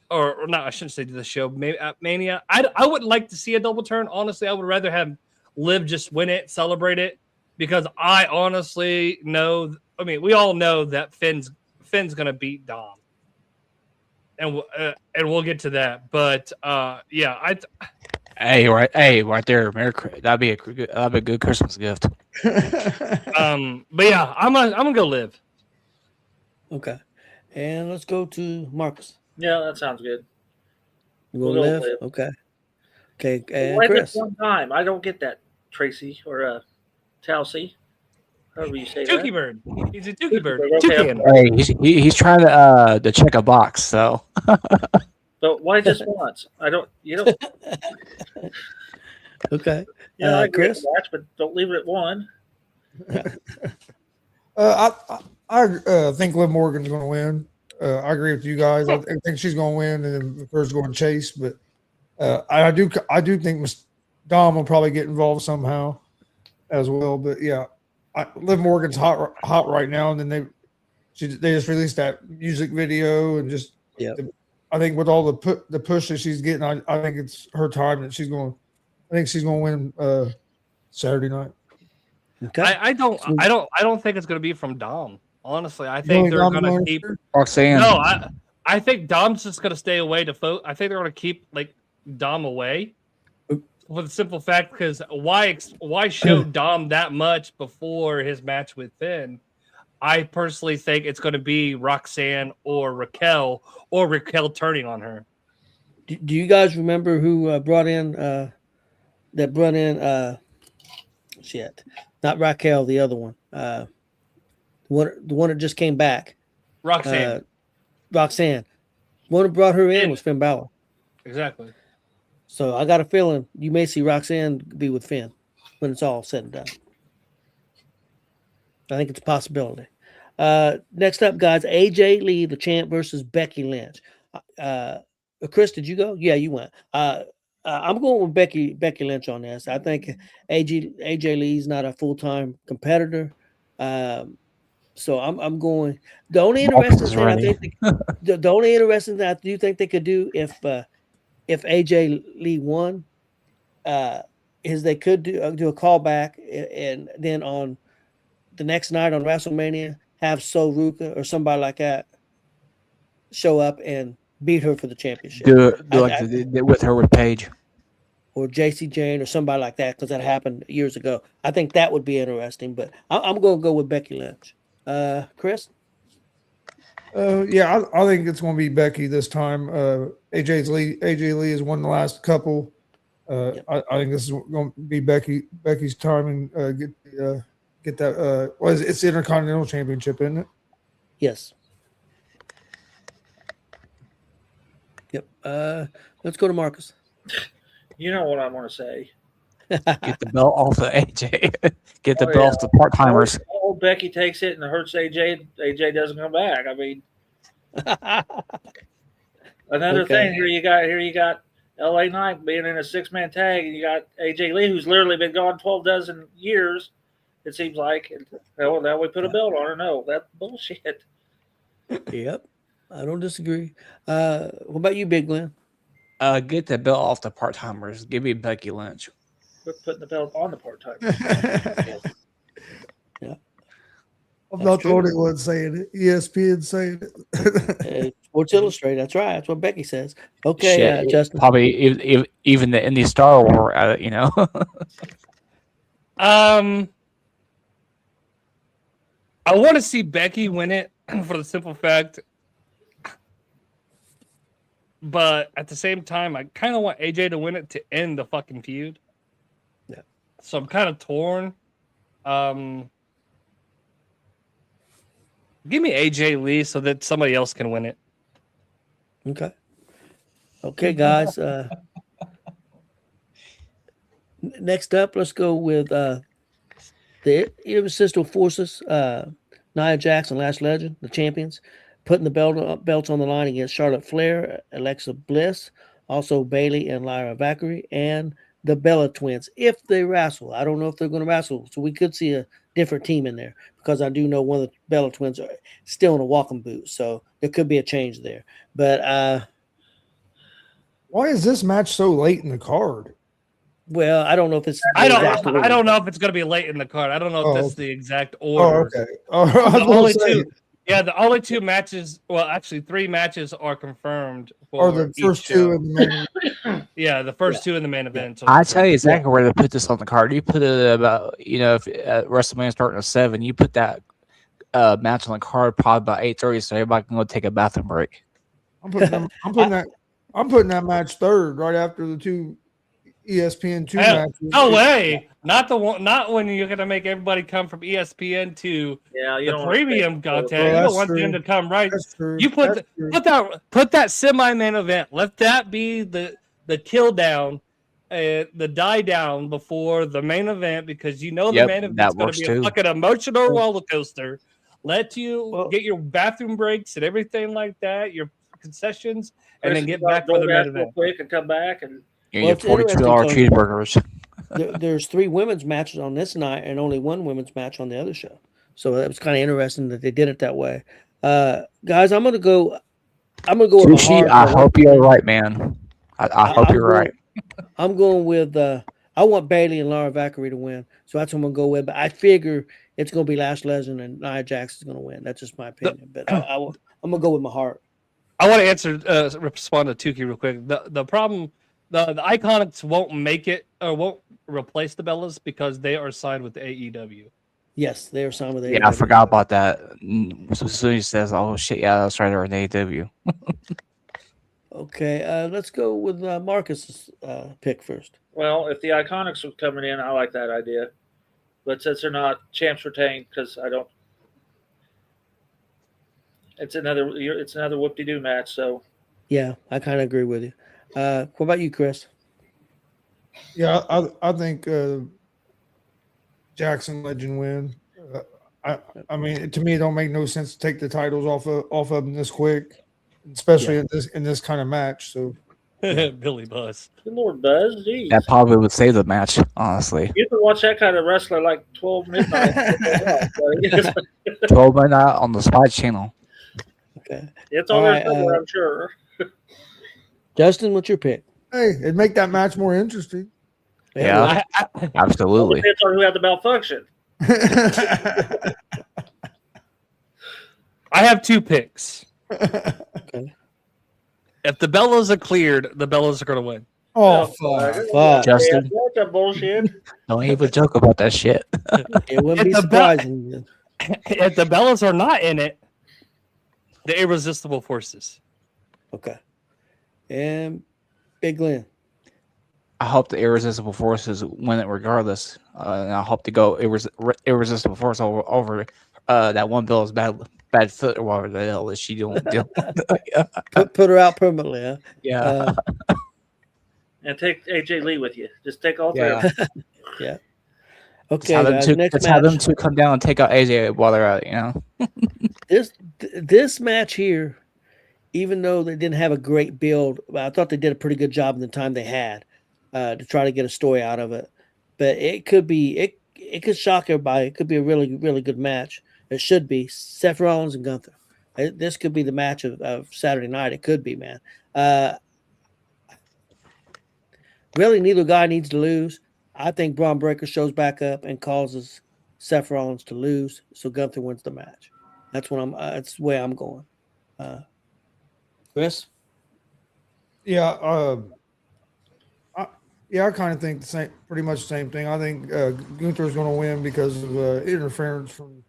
or not. I shouldn't say this show. Maybe at Mania. I wouldn't like to see a double turn. Honestly, I would rather have Liv just win it, celebrate it, because I honestly know. I mean, we all know that Finn's gonna beat Dom, and we'll get to that. But yeah, right there, that'd be a good Christmas gift. but yeah, I'm gonna go Liv. Okay, and let's go to Marcus. Yeah, that sounds good. You want We'll to go live? Liv. Okay. Okay, and Why Chris. this one time? I don't get that, Tracy or Towsy, however you say Tukey that. Bird. He's a Tukey Bird. Okay. Toucan. Hey, he's trying to check a box. So But why just once? I don't. You know. Okay. Yeah, I agree with Chris. the match, but don't leave it at one. I think Liv Morgan's going to win. I agree with you guys. I think she's going to win, and then Vaquer's going to chase. But I do think Dom will probably get involved somehow as well. But yeah, Liv Morgan's hot right now, and then they just released that music video, and just I think with all the push that she's getting, I think it's her time that she's going. I think she's going to win Saturday night. Okay. I don't think it's going to be from Dom. Honestly, I think they're going to keep Roxanne. No, I think Dom's just going to stay away to vote. I think they're going to keep like Dom away for the simple fact because why show Dom that much before his match with Finn? I personally think it's going to be Roxanne or Raquel turning on her. Do you guys remember who brought in shit? Not Raquel, the other one. The one that just came back. Roxanne. Roxanne. One who brought her in was Finn Balor. Exactly. So I got a feeling you may see Roxanne be with Finn when it's all said and done. I think it's a possibility. Next up, guys, AJ Lee, the champ, versus Becky Lynch. Chris, did you go? Yeah, you went. I'm going with Becky Lynch on this. I think AJ Lee's not a full-time competitor. So I'm going. The only interesting thing I do think they could do if if AJ Lee won, is they could do a callback and then on the next night on WrestleMania have So Ruka or somebody like that show up and beat her for the championship. Do like with her with Paige. Or JC Jane or somebody like that, because that happened years ago. I think that would be interesting, but I'm going to go with Becky Lynch. Chris? Yeah, I think it's going to be Becky this time. AJ Lee has won the last couple. Yep. I think this is going to be Becky's time and get that. It's the Intercontinental Championship, isn't it? Yes. Yep. Let's go to Marcus. You know what I want to say. Get the belt off of AJ. Get the belt off the part timers. Old Becky takes it and it hurts AJ. AJ doesn't come back. I mean, another thing here. You got LA Knight being in a 6-man tag, and you got AJ Lee, who's literally been gone 12 dozen years. It seems like. Now we put a belt on her. No, that's bullshit. Yep. I don't disagree. What about you, Big Glenn? Get the belt off the part timers. Give me Becky Lynch. Quit putting the belt on the part-time. Yeah. I'm not the only one saying it. ESPN saying it. Sports Illustrated. That's right. That's what Becky says. Okay, Justin. Probably even the Indie Star War, I want to see Becky win it for the simple fact, but at the same time, I kind of want AJ to win it to end the fucking feud. Yeah. So I'm kind of torn. Give me AJ Lee so that somebody else can win it. Okay. Okay, guys. Next up, let's go with the Irresistible Forces, Nia Jax and Lash Legend, the champions, putting the belts on the line against Charlotte Flair, Alexa Bliss, also Bayley and Lyra Valkyrie, and the Bella Twins, if they wrestle. I don't know if they're going to wrestle, so we could see a different team in there, because I do know one of the Bella Twins are still in a walking boot, so there could be a change there. But why is this match so late in the card? well, I don't know if it's. I don't know if it's going to be late in the card. I don't know if that's the exact order. Oh, okay. The only two. Yeah, the only two matches. Well, actually, 3 matches are confirmed. Or the first two in the main. Yeah, the first 2 in the main event. So I tell you exactly where to put this on the card. You put it about, if WrestleMania starting at 7, you put that match on the card probably about 8:30, so everybody can go take a bathroom break. I'm putting that match third, right after the 2 ESPN 2 matches. No way! Not when you're gonna make everybody come from ESPN to the premium content. You don't want them to come right. You put that semi-main event. Let that be the kill down, the die down before the main event, because the main event is going to be a fucking emotional roller coaster. Let you get your bathroom breaks and everything like that, your concessions, and then get back for the main event. Quick and come back and. Your $42 cheeseburgers. There's 3 women's matches on this night and only 1 women's match on the other show. So that was kind of interesting that they did it that way. Guys, I'm gonna go with my heart. I hope you're right, man. I hope you're right. I'm going with I want Bayley and Lyra Valkyrie to win. So that's what I'm gonna go with. But I figure it's gonna be Lash Legend and Nia Jax is gonna win. That's just my opinion. But I'm gonna go with my heart. I want to respond to Tukey real quick. The problem. The Iconics won't make it or won't replace the Bellas because they are signed with the AEW. Yes, they are signed with AEW. Yeah, I forgot about that. So as soon as he says, "Oh shit, yeah, that's right, they're in AEW." Okay, let's go with Marcus's pick first. Well, if the Iconics were coming in, I like that idea. But since they're not, champs retain, because I don't. It's another whoop-de-doo match. So. Yeah, I kind of agree with you. What about you, Chris? Yeah, I think Jackson Legend win. I mean, to me, it don't make no sense to take the titles off of them this quick, especially in this kind of match. So, Billy Buzz, good Lord, Buzz, geez. That probably would save the match, honestly. You can watch that kind of wrestler like 12 midnight. 12 midnight on the Spy Channel. Okay, it's on there somewhere, I'm sure. Justin, what's your pick? Hey, it'd make that match more interesting. Yeah, absolutely. Depends on who had the malfunction. I have 2 picks. Okay. If the Bellas are cleared, the Bellas are going to win. Oh, Fuck. Justin, That's that bullshit. don't even joke about that shit. It wouldn't be It's a bet. surprising. If the Bellas are not in it, the Irresistible Forces. Okay. And Big Glenn. I hope the Irresistible Forces win it regardless. And I hope to go Irresistible Force over that one Bill's bad foot or whatever the hell is she doing. Put her out permanently, huh? Yeah. And take AJ Lee with you. Just take all 3 Yeah. of them. Yeah. Let's Okay, have them guys. two. Next Let's have them match. two come down and take out AJ while they're out. You know. This match here, even though they didn't have a great build, I thought they did a pretty good job in the time they had to try to get a story out of it. But it could be it could shock everybody. It could be a really, really good match. It should be Seth Rollins and Gunther. This could be the match of Saturday night. It could be, man. Really, neither guy needs to lose. I think Braun Breaker shows back up and causes Seth Rollins to lose, so Gunther wins the match. That's what I'm. That's the way I'm going. Chris, yeah. I kind of think pretty much the same thing. I think Gunther's going to win because of interference from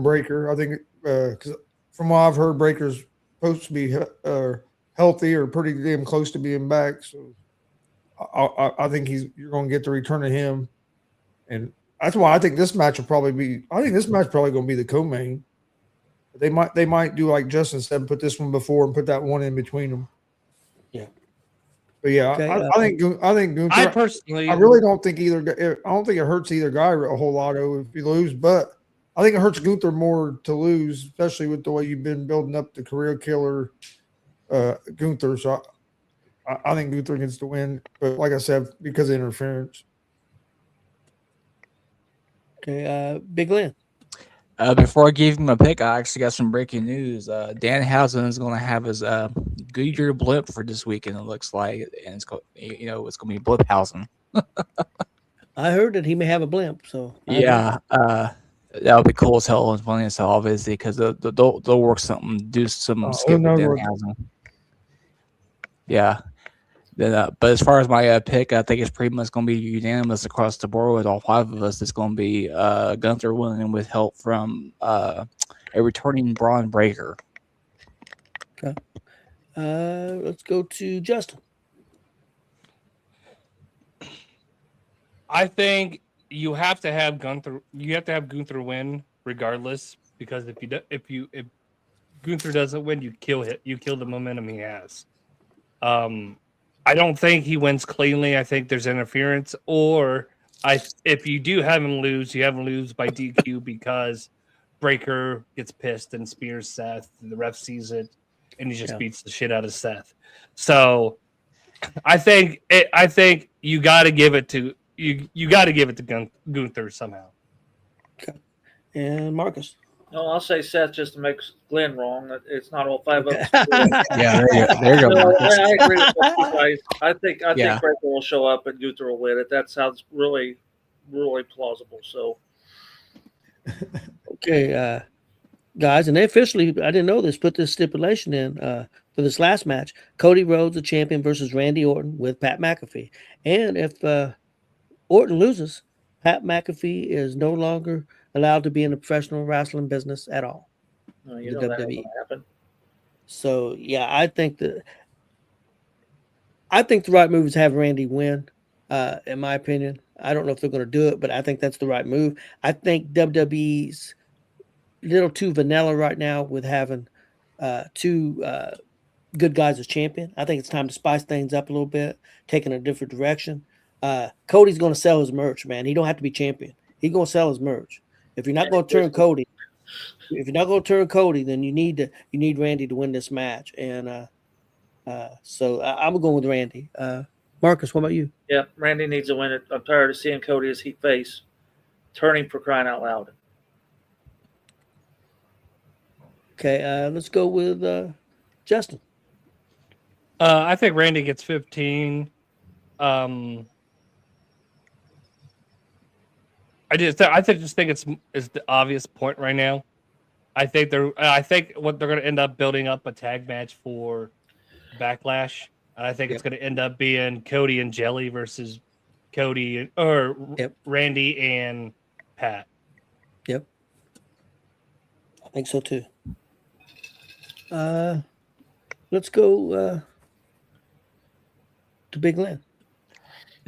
Breaker. I think because from what I've heard, Breaker's supposed to be healthy or pretty damn close to being back. So I think you're going to get the return of him, and that's why I think this match will probably be. I think this match probably going to be the co-main. They might do like Justin said, put this one before and put that one in between them. Yeah. But yeah, Okay, I think Gunther. I personally, I really don't think either. I don't think it hurts either guy a whole lot if you lose, but I think it hurts Gunther more to lose, especially with the way you've been building up the career killer, Gunther. So I think Gunther gets to win, but like I said, because of interference. okay, Big Lynn. Before I give him a pick, I actually got some breaking news. Danhausen is going to have his Goodyear blimp for this weekend. It looks like, and it's going to be Bliphausen. I heard that he may have a blimp. So Yeah, that would be cool as hell and funny as hell, obviously, because they'll work something, do some skip with Danhausen. Yeah. Then, but as far as my pick, I think it's pretty much going to be unanimous across the board with all 5 of us. It's going to be Gunther winning with help from a returning Braun Breaker. Okay. Let's go to Justin. I think you have to have Gunther. You have to have Gunther win regardless, because if Gunther doesn't win, you kill it. You kill the momentum he has. I don't think he wins cleanly. I think there's interference, or if you do have him lose, you have him lose by DQ because Breaker gets pissed and spears Seth. And the ref sees it, and he just beats the shit out of Seth. So, I think you got to give it to you got to give it to Gunther somehow. Okay. And Marcus. No, I'll say Seth just to make Glenn wrong. It's not all 5 of us. Yeah, there you go. Marcus. I agree with you guys. I think Breaker will show up and Gunther will win it. That sounds really, really plausible. So, Okay, guys, and they officially, I didn't know this, put this stipulation in for this last match. Cody Rhodes, the champion, versus Randy Orton with Pat McAfee. And if Orton loses, Pat McAfee is no longer allowed to be in the professional wrestling business at all. you know that ain't gonna happen. So yeah, I think the right move is have Randy win. In my opinion, I don't know if they're going to do it, but I think that's the right move. I think WWE's a little too vanilla right now with having 2 good guys as champion. I think it's time to spice things up a little bit, taking a different direction. Cody's going to sell his merch, man. He don't have to be champion. He's going to sell his merch. If you're not going to turn Cody, then you need Randy to win this match. And so I'm going with Randy. Marcus, what about you? Yeah, Randy needs to win it. I'm tired of seeing Cody as heat face, turning for crying out loud. Okay, let's go with Justin. I think Randy gets 15. I just think it's the obvious point right now. I think what they're going to end up building up a tag match for Backlash, and I think it's going to end up being Cody and Jelly versus Cody or Randy and Pat. Yep, I think so too. Let's go to Big Lynn.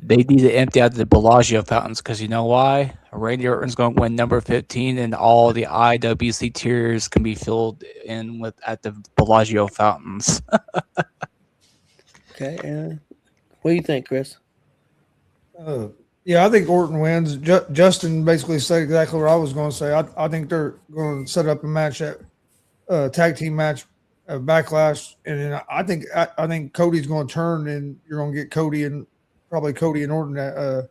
They need to empty out the Bellagio fountains because you know why? Randy Orton's going to win number 15, and all the IWC tiers can be filled in at the Bellagio fountains. Okay, what do you think, Chris? Yeah, I think Orton wins. Justin basically said exactly what I was going to say. I think they're going to set up a match at tag team match, Backlash, and then I think Cody's going to turn, and you're going to get Cody and Orton at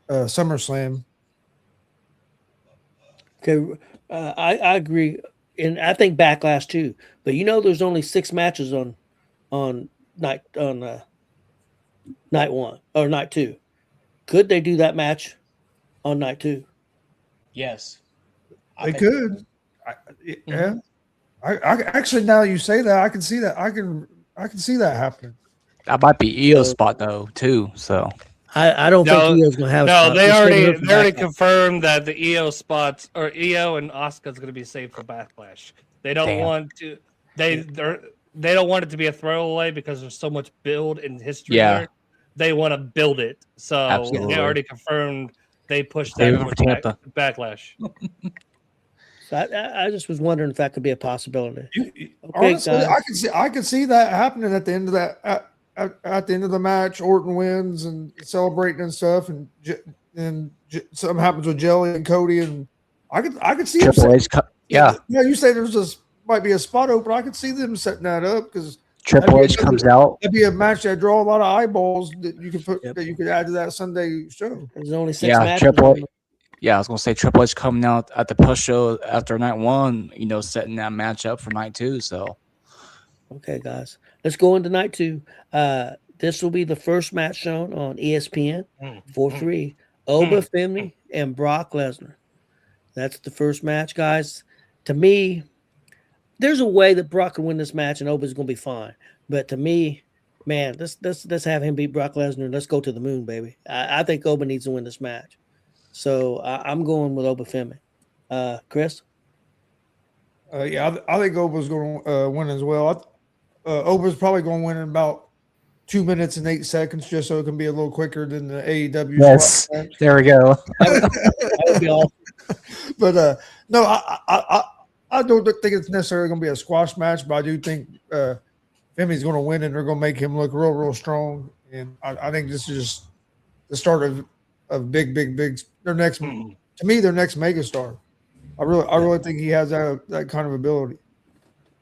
SummerSlam. Okay, I agree, and I think Backlash too. But there's only 6 matches on night one or night 2. Could they do that match on night 2? Yes, They could. Yeah. I actually, now you say that, I can see that. I can see that happening. That might be Io's spot though too. So I don't think Io's going to have. No, they already confirmed that the Io spots or Io and Asuka is going to be saved for Backlash. They don't want to. They don't want it to be a throwaway because there's so much build in history there. They want to build it. So they already confirmed they pushed that for Backlash. So I just was wondering if that could be a possibility. Honestly, I could see that happening at the end of that at the end of the match. Orton wins and celebrating and stuff, and something happens with Jelly and Cody, and I could see Triple H. Yeah. You say might be a spot open. I could see them setting that up because Triple H comes out. That'd be a match that draw a lot of eyeballs that you could put that you could add to that Sunday show. There's only 6 matches. I was gonna say Triple H coming out at the post show after night 1, setting that match up for night 2. So, okay, guys, let's go into night 2. This will be the first match shown on ESPN for free. Oba Femi and Brock Lesnar. That's the first match, guys. To me, there's a way that Brock can win this match and Oba's gonna be fine. But to me, man, let's have him beat Brock Lesnar and let's go to the moon, baby. I think Oba needs to win this match. So I'm going with Oba Femi. Chris? I think Oba's going to win as well. Oba's probably going to win in about 2 minutes and 8 seconds, just so it can be a little quicker than the AEW. Yes, there we go. That would be awesome. But no, I don't think it's necessarily going to be a squash match, but I do think Femi's going to win, and they're going to make him look real, real strong. And I think this is just the start of big their next to me their next megastar. I really think he has that kind of ability,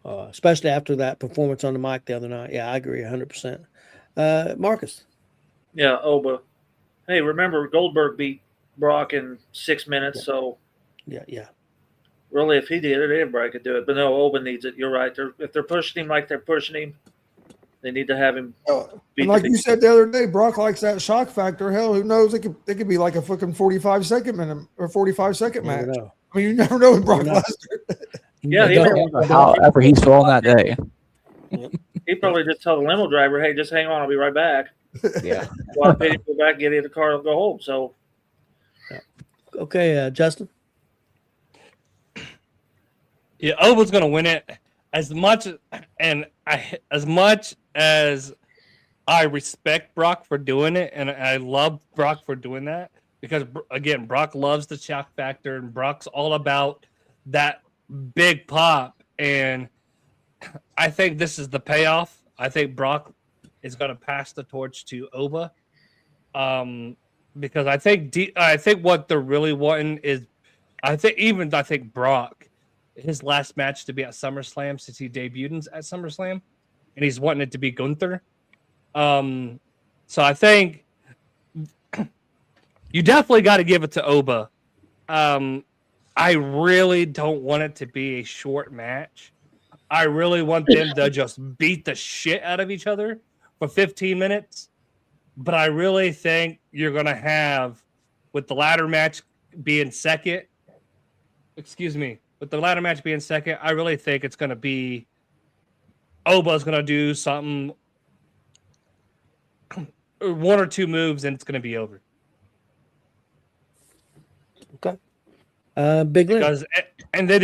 especially after that performance on the mic the other night. Yeah, I agree 100%. Marcus? Yeah, Oba. Hey, remember Goldberg beat Brock in 6 minutes, so yeah. Really, if he did it, everybody could do it. But no, Oba needs it. You're right. If they're pushing him like they're pushing him, they need to have him. And like you said the other day, Brock likes that shock factor. Hell, who knows? It could be like a fucking 45-second match. I mean, you never know with Brock Lesnar. Yeah, however he's feeling that day. He probably just tell the limo driver, "Hey, just hang on, I'll be right back." Yeah. While I go back, get in the car, and go home. So, okay, Justin. Yeah, Oba's gonna win it. As much as I respect Brock for doing it, and I love Brock for doing that, because again, Brock loves the shock factor, and Brock's all about that big pop. And I think this is the payoff. I think Brock is going to pass the torch to Oba, because I think what they're really wanting is, I think Brock, his last match to be at SummerSlam since he debuted at SummerSlam, and he's wanting it to be Gunther. So I think you definitely got to give it to Oba. I really don't want it to be a short match. I really want them to just beat the shit out of each other for 15 minutes. But I really think you're going to have, with the ladder match being second, with the ladder match being second, I really think it's going to be Oba's going to do something, one or two moves, and it's going to be over. Okay. Big Lynn. Because and then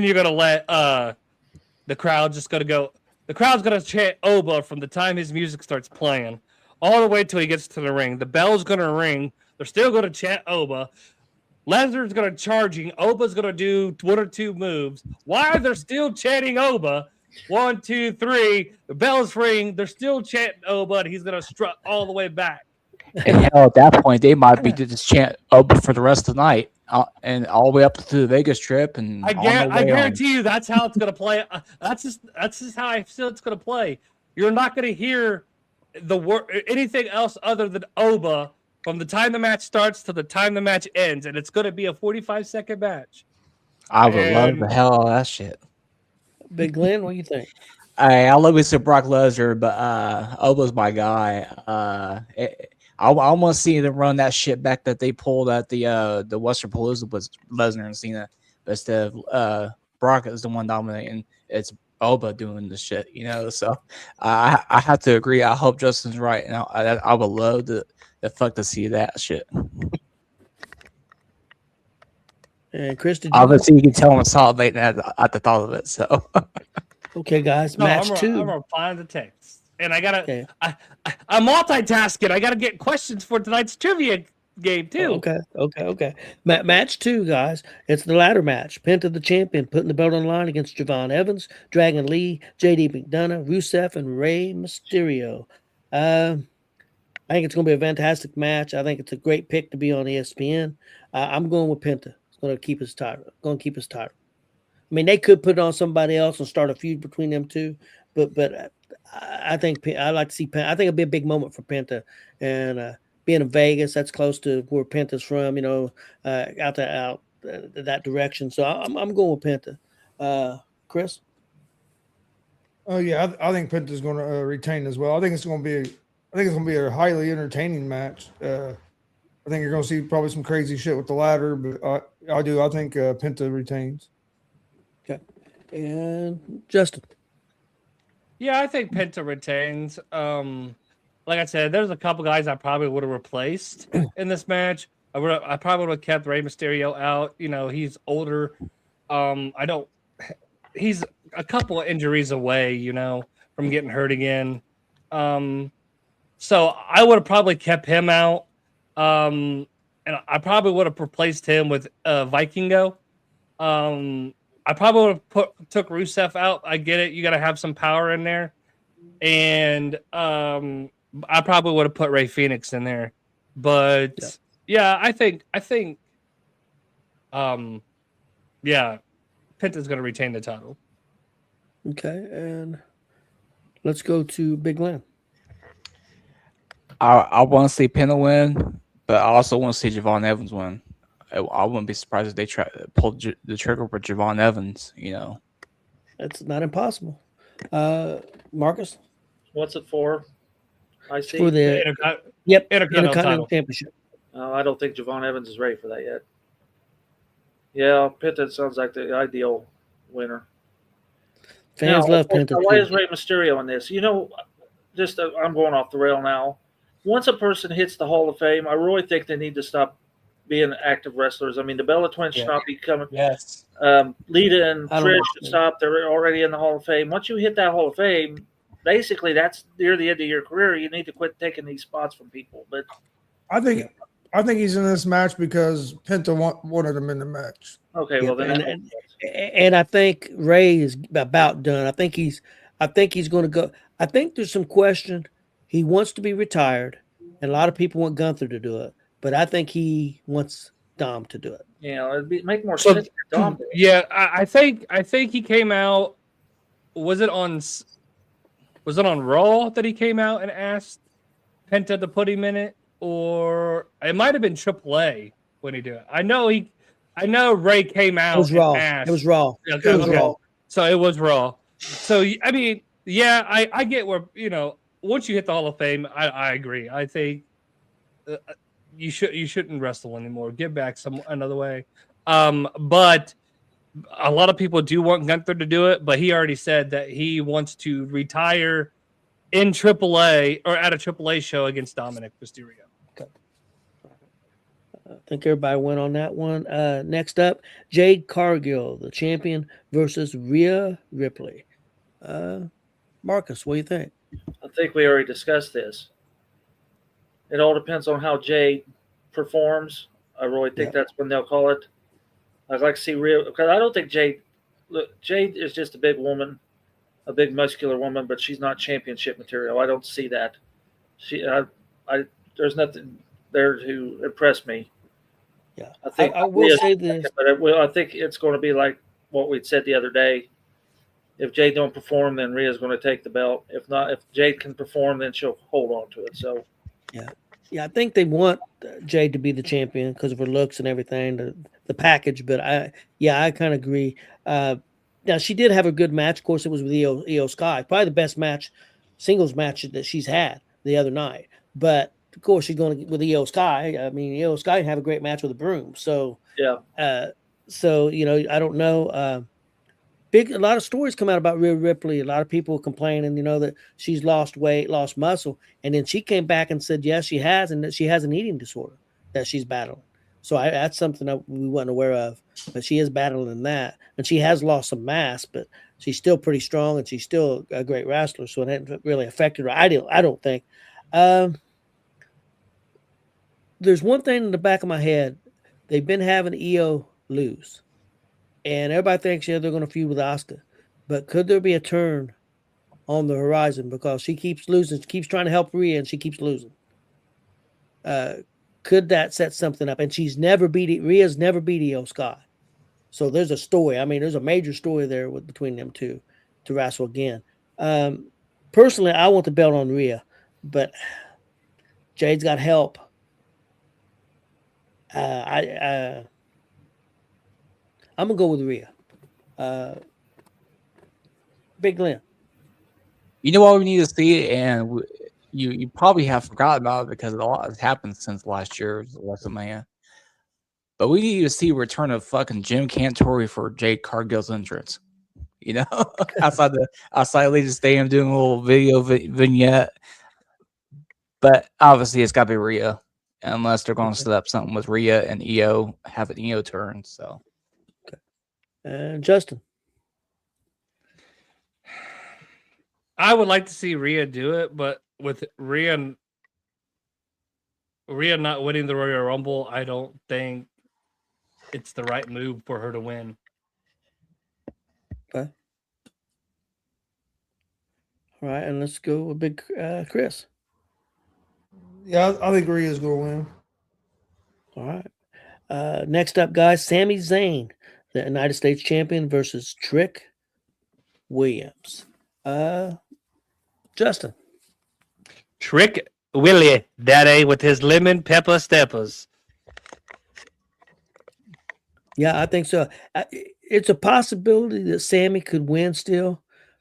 you're going to let the crowd just going to go. The crowd's going to chant Oba from the time his music starts playing all the way till he gets to the ring. The bell's going to ring. They're still going to chant Oba. Lesnar's going to charging. Oba's going to do one or two moves. Why they're still chanting Oba? 1, 2, 3. The bells ring. They're still chanting Oba, and he's going to strut all the way back. And hell, at that point, they might be to just chant Oba for the rest of the night, and all the way up to the Vegas trip. And I guarantee you, that's how it's going to play. That's just how I feel it's going to play. You're not going to hear anything else other than Oba from the time the match starts to the time the match ends, and it's going to be a 45-second match. I would love the hell out of that shit. Big Glenn, what do you think? I love me some Brock Lesnar, but Oba's my guy. I want to see them run that shit back that they pulled at the Western Palooza with Lesnar and Cena, but instead of Brock is the one dominating, it's Oba doing the shit, So I have to agree. I hope Justin's right, and I would love to see that shit. And Chris, did you obviously you can tell I'm salivating at the thought of it. So okay, guys, match 2. I'm replying to text, and I gotta. Okay. I'm multitasking. I gotta get questions for tonight's trivia game too. Okay. Match 2, guys. It's the ladder match. Penta the champion putting the belt on the line against Javon Evans, Dragon Lee, JD McDonough, Rusev, and Rey Mysterio. I think it's going to be a fantastic match. I think it's a great pick to be on ESPN. I'm going with Penta. It's going to keep us tired. I mean, they could put it on somebody else and start a feud between them two, but I think I like to see Penta. I think it'll be a big moment for Penta, and being in Vegas, that's close to where Penta's from. Out that direction. So I'm going with Penta. Chris. Oh yeah, I think Penta's going to retain as well. I think it's going to be a highly entertaining match. I think you're going to see probably some crazy shit with the ladder, but I think Penta retains. Okay. And Justin. Yeah, I think Penta retains. Like I said, there's a couple guys I probably would have replaced in this match. I probably would have kept Rey Mysterio out. He's older. He's a couple of injuries away, from getting hurt again. So I would have probably kept him out. And I probably would have replaced him with Vikingo. I probably would have took Rusev out. I get it. You got to have some power in there. And I probably would have put Rey Fenix in there. But yeah, I think Penta's going to retain the title. Okay, and let's go to Big Len. I want to see Penta win, but I also want to see Javon Evans win. I wouldn't be surprised if they pull the trigger with Javon Evans. That's not impossible. Marcus, what's it for? I see for the Intercontinental Championship. I don't think Javon Evans is ready for that yet. Yeah, Penta sounds like the ideal winner. Fans love Penta. Why is Rey Mysterio in this? I'm going off the rail now. Once a person hits the Hall of Fame, I really think they need to stop being active wrestlers. I mean, the Bella Twins should not be coming. Yes. Lita and Trish should stop. They're already in the Hall of Fame. Once you hit that Hall of Fame, basically that's near the end of your career. You need to quit taking these spots from people. But I think he's in this match because Penta wanted him in the match. Okay, well then. And I think Ray is about done. I think he's going to go. I think there's some question. He wants to be retired, and a lot of people want Gunther to do it, but I think he wants Dom to do it. Yeah, it'd make more sense. Dom. Yeah, I think he came out. Was it on Raw that he came out and asked Penta to put him in it, or it might have been AAA when he did it? I know Ray came out. It was Raw. And asked. It was Raw. Okay, it was Raw. So it was Raw. So I mean, yeah, I get where once you hit the Hall of Fame, I agree. I think you shouldn't wrestle anymore. Give back another way. But a lot of people do want Gunther to do it, but he already said that he wants to retire in AAA or at a AAA show against Dominic Mysterio. Okay. I think everybody went on that one. Next up, Jade Cargill, the champion, versus Rhea Ripley. Marcus, what do you think? I think we already discussed this. It all depends on how Jade performs. I really think that's when they'll call it. I'd like to see Rhea, because I don't think Jade is just a big woman, a big muscular woman, but she's not championship material. I don't see that. There's nothing there to impress me. Yeah, I will say this, but I think it's going to be like what we said the other day. If Jade don't perform, then Rhea's going to take the belt. If not, if Jade can perform, then she'll hold on to it. So, yeah, I think they want Jade to be the champion because of her looks and everything, the package. But I kind of agree. Now she did have a good match. Of course, it was with Io Sky, probably the best singles match that she's had the other night. But of course, she's going to with Io Sky. I mean, Io Sky have a great match with a broom. So I don't know. A lot of stories come out about Rhea Ripley. A lot of people complaining, that she's lost weight, lost muscle, and then she came back and said, yes, she has, and that she has an eating disorder that she's battling. So that's something that we weren't aware of, but she is battling that, and she has lost some mass, but she's still pretty strong, and she's still a great wrestler. So it hasn't really affected her. I don't think. There's one thing in the back of my head. They've been having Io lose. And everybody thinks, they're going to feud with Asuka. But could there be a turn on the horizon because she keeps losing, she keeps trying to help Rhea, and she keeps losing? Could that set something up? And Rhea's never beat Io Sky. So there's a story. I mean, there's a major story there between them two to wrestle again. Personally, I want the belt on Rhea, but Jade's got help. I'm gonna go with Rhea. Big Glenn. You know what we need to see, and you probably have forgotten about it because a lot has happened since last year's WrestleMania. But we need to see a return of fucking Jim Cantori for Jade Cargill's entrance. Outside Allegiant Stadium doing a little video vignette. But obviously, it's got to be Rhea, unless they're going to set up something with Rhea and Io, have an Io turn. So. And Justin, I would like to see Rhea do it, but with Rhea not winning the Royal Rumble, I don't think it's the right move for her to win. Okay. All right, and let's go with Big Chris. Yeah, I think Rhea's going to win. All right. Next up, guys, Sami Zayn, the United States champion, versus Trick Williams. Justin. Trick Willie Daddy with his lemon pepper steppers. Yeah, I think so. It's a possibility that Sammy could win still,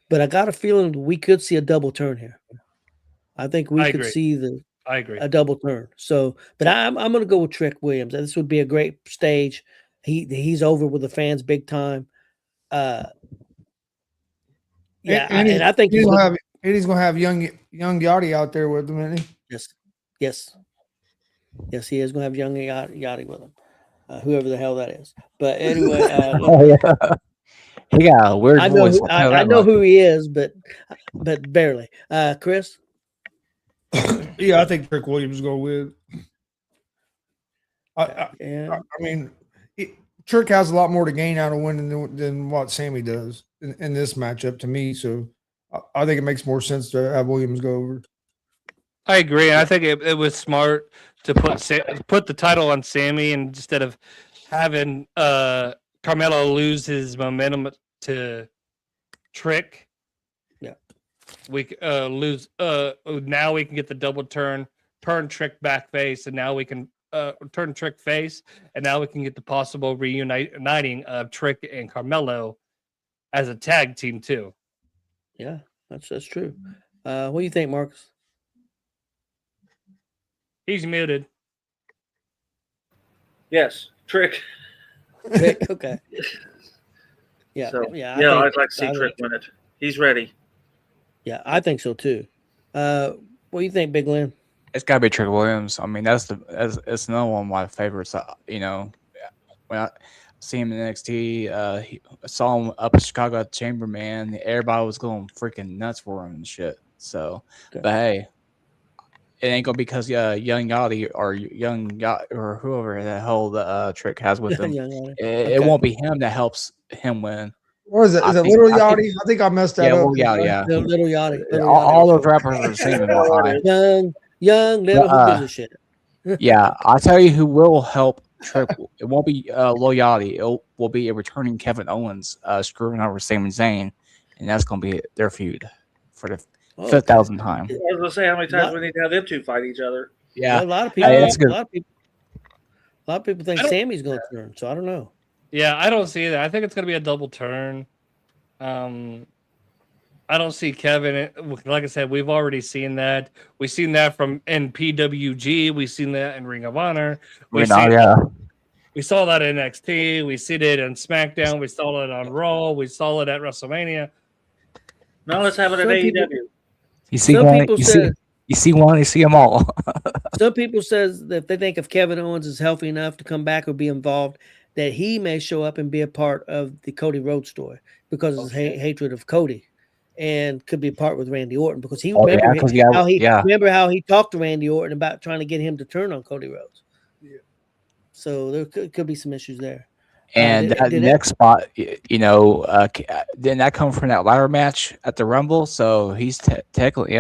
but I got a feeling we could see a double turn here. I think we could see I agree. A double turn. So, but I'm going to go with Trick Williams. This would be a great stage. He's over with the fans big time. And I think he's going to have young Yachty out there with him, isn't he? Yes, he is going to have young Yachty with him. Whoever the hell that is. But anyway, he got a weird voice. I know who he is, but barely. Chris. Yeah, I think Trick Williams is going to win. I mean, Trick has a lot more to gain out of winning than what Sammy does in this matchup to me. So I think it makes more sense to have Williams go over. I agree. I think it was smart to put the title on Sammy instead of having Carmelo lose his momentum to Trick. Yeah, we lose. Now we can get the double turn Trick back face, and now we can turn Trick face, and now we can get the possible reuniting of Trick and Carmelo as a tag team too. Yeah, that's true. What do you think, Marcus? He's muted. Yes, Trick. Rick, okay. Yeah, So, yeah. I'd like to see I Trick think- win it. He's ready. Yeah, I think so too. What do you think, Big Lynn? It's got to be Trick Williams. I mean, that's it's another one of my favorites. You know, when I see him in NXT, I saw him up in Chicago at the Chamber, man. Everybody was going freaking nuts for him and shit. So, Okay. but hey, it ain't gonna be because Young Yachty or Young Yacht or whoever the hell the Trick has with him. Young Yachty. It won't be him that helps him win. Or is it? Is I it think- Little I think- Yachty? I think I messed that Yeah, up. well, yeah. Little Yachty. Little All Yachty. those rappers are the same in my eye. Young, little, who gives a shit? Yeah, I'll tell you who will help Trick. It won't be Loyalty. It will be a returning Kevin Owens screwing over Sami Zayn, and that's going to be their feud for the 5,000th time. I was going to say how many times we need to have them two fight each other. Yeah, A lot of people. Hey, that's good. A lot of people think Sammy's going to turn. So I don't know. Yeah, I don't see that. I think it's going to be a double turn. I don't see Kevin. Like I said, we've already seen that. We've seen that from NPWG. We've seen that in Ring of Honor. We saw that in NXT. We see it in SmackDown. We saw it on Raw. We saw it at WrestleMania. Now let's have it at Some people- AEW. You see Some one, people you said- see one, you see them all. Some people says that if they think if Kevin Owens is healthy enough to come back or be involved, that he may show up and be a part of the Cody Rhodes story because of his hatred of Cody, and could be a part with Randy Orton because he remember how he talked to Randy Orton about trying to get him to turn on Cody Rhodes. Yeah. So there could be some issues there. And that next spot, didn't that come from that ladder match at the Rumble? So he's technically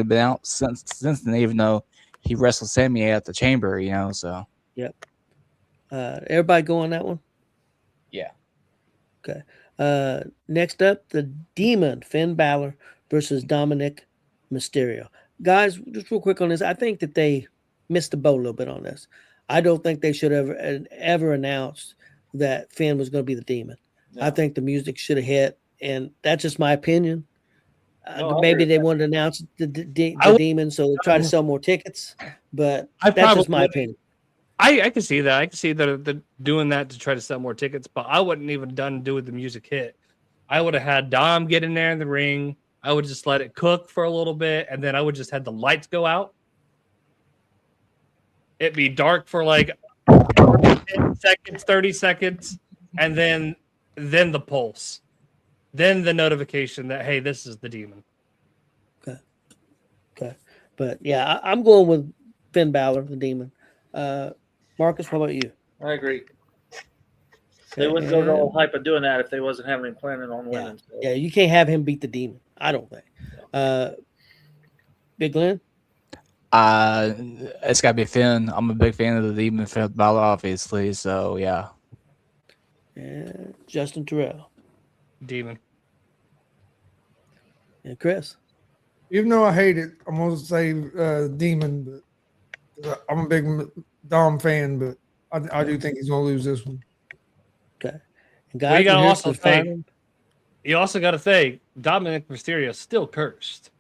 been out since then, even though he wrestled Sammy at the Chamber, so. Yep. Everybody go on that one? Yeah. Okay. Next up, the Demon, Finn Balor versus Dominic Mysterio. Guys, just real quick on this. I think that they missed the boat a little bit on this. I don't think they should have ever announced that Finn was going to be the Demon. No. I think the music should have hit, and that's just my opinion. Maybe they wanted to announce the Demon so they try to sell more tickets, but that's just my opinion. I can see that. I can see that they're doing that to try to sell more tickets, but I wouldn't even do with the music hit. I would have had Dom get in there in the ring. I would just let it cook for a little bit, and then I would just had the lights go out. It'd be dark for like 30 seconds, and then the pulse. Then the notification that, hey, this is the Demon. Okay. But yeah, I'm going with Finn Balor, the Demon. Marcus, how about you? I agree. They wouldn't go to all hype of doing that if they wasn't having planning on winning. Yeah, you can't have him beat the Demon. I don't think. Big Glenn? It's got to be Finn. I'm a big fan of the Demon, Finn Balor, obviously. So yeah. And Justin Terrell. Demon. And Chris. Even though I hate it, I'm gonna say Demon. But I'm a big Dom fan, but I do think he's gonna lose this one. Okay. And guys, you also got to say Dominic Mysterio is still cursed.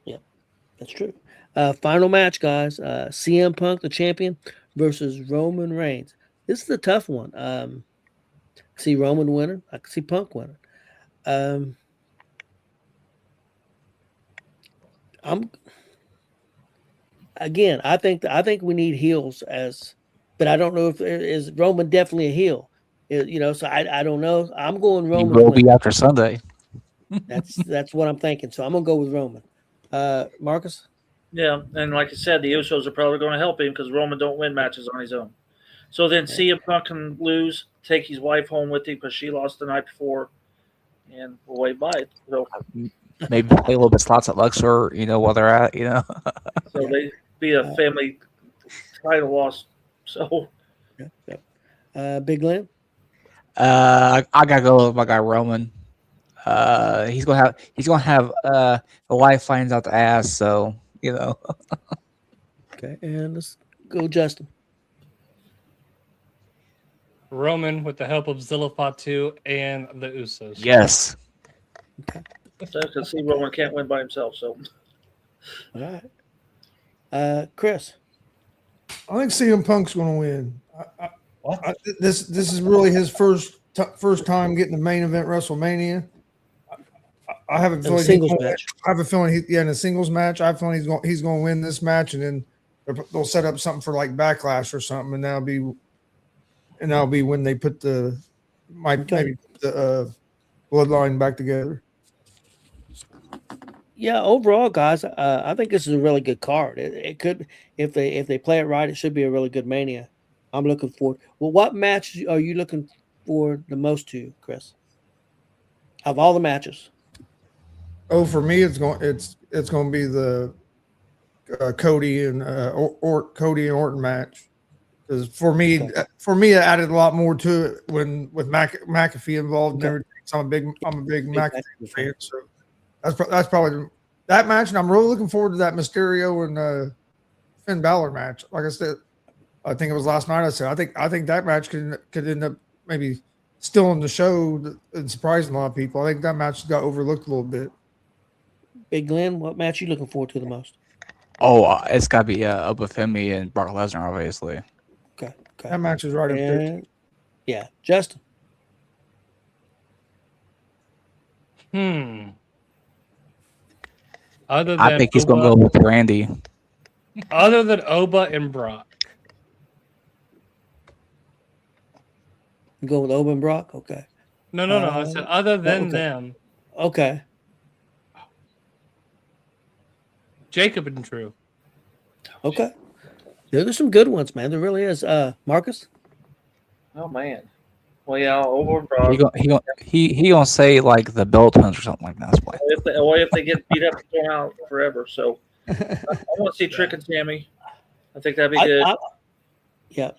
Yeah, that's true. Final match, guys. CM Punk, the champion, versus Roman Reigns. This is a tough one. I see Roman winning. I can see Punk winning. I think we need heels but I don't know if is Roman definitely a heel. So I don't know. I'm going Roman. He will be after Sunday. That's what I'm thinking. So I'm gonna go with Roman. Marcus. Yeah, and like I said, the Usos are probably going to help him because Roman don't win matches on his own. So then CM Punk can lose, take his wife home with him because she lost the night before, and we'll wait by it. So maybe play a little bit slots at Luxor, while they're at, So they be a family title loss. So, Big Glenn. I gotta go with my guy Roman. He's gonna have the wife finds out the ass, so Okay, and let's go, Justin. Roman with the help of Zilla Fatu and the Usos. Yes. So I can see Roman can't win by himself. So All right. Chris. I think CM Punk's going to win. What? This is really his first time getting the main event WrestleMania. I have a feeling singles match. I have a feeling in a singles match. I have a feeling he's going to win this match, and then they'll set up something for like Backlash or something, and that'll be when they put the bloodline back together. Yeah, overall, guys, I think this is a really good card. It could, if they play it right, it should be a really good Mania. I'm looking forward. Well, what match are you looking forward the most to, Chris? Of all the matches, For me, it's going to be the Cody and Cody and Orton match. Because for me, it added a lot more to it with McAfee involved and everything. So I'm a big McAfee fan. So that's probably that match, and I'm really looking forward to that Mysterio and Finn Balor match. Like I said, I think it was last night. I said I think that match could end up maybe still in the show and surprising a lot of people. I think that match got overlooked a little bit. Big Glenn, what match you looking forward to the most? Oh, it's got to be Obafemi and Brock Lesnar, obviously. Okay. That match is right up there. Yeah, Justin. I think he's going to go with Randy. Other than Oba and Brock. You go with Oba and Brock? Okay. No. I said other than them. Okay. Jacob and Drew. Okay. There's some good ones, man. There really is. Marcus? oh man, well yeah, over Brock. He gonna say like the belt hunts or something like that. That's why. If they get beat up and thrown out forever. So I want to see Trick and Sammy. I think that'd be good. Yeah.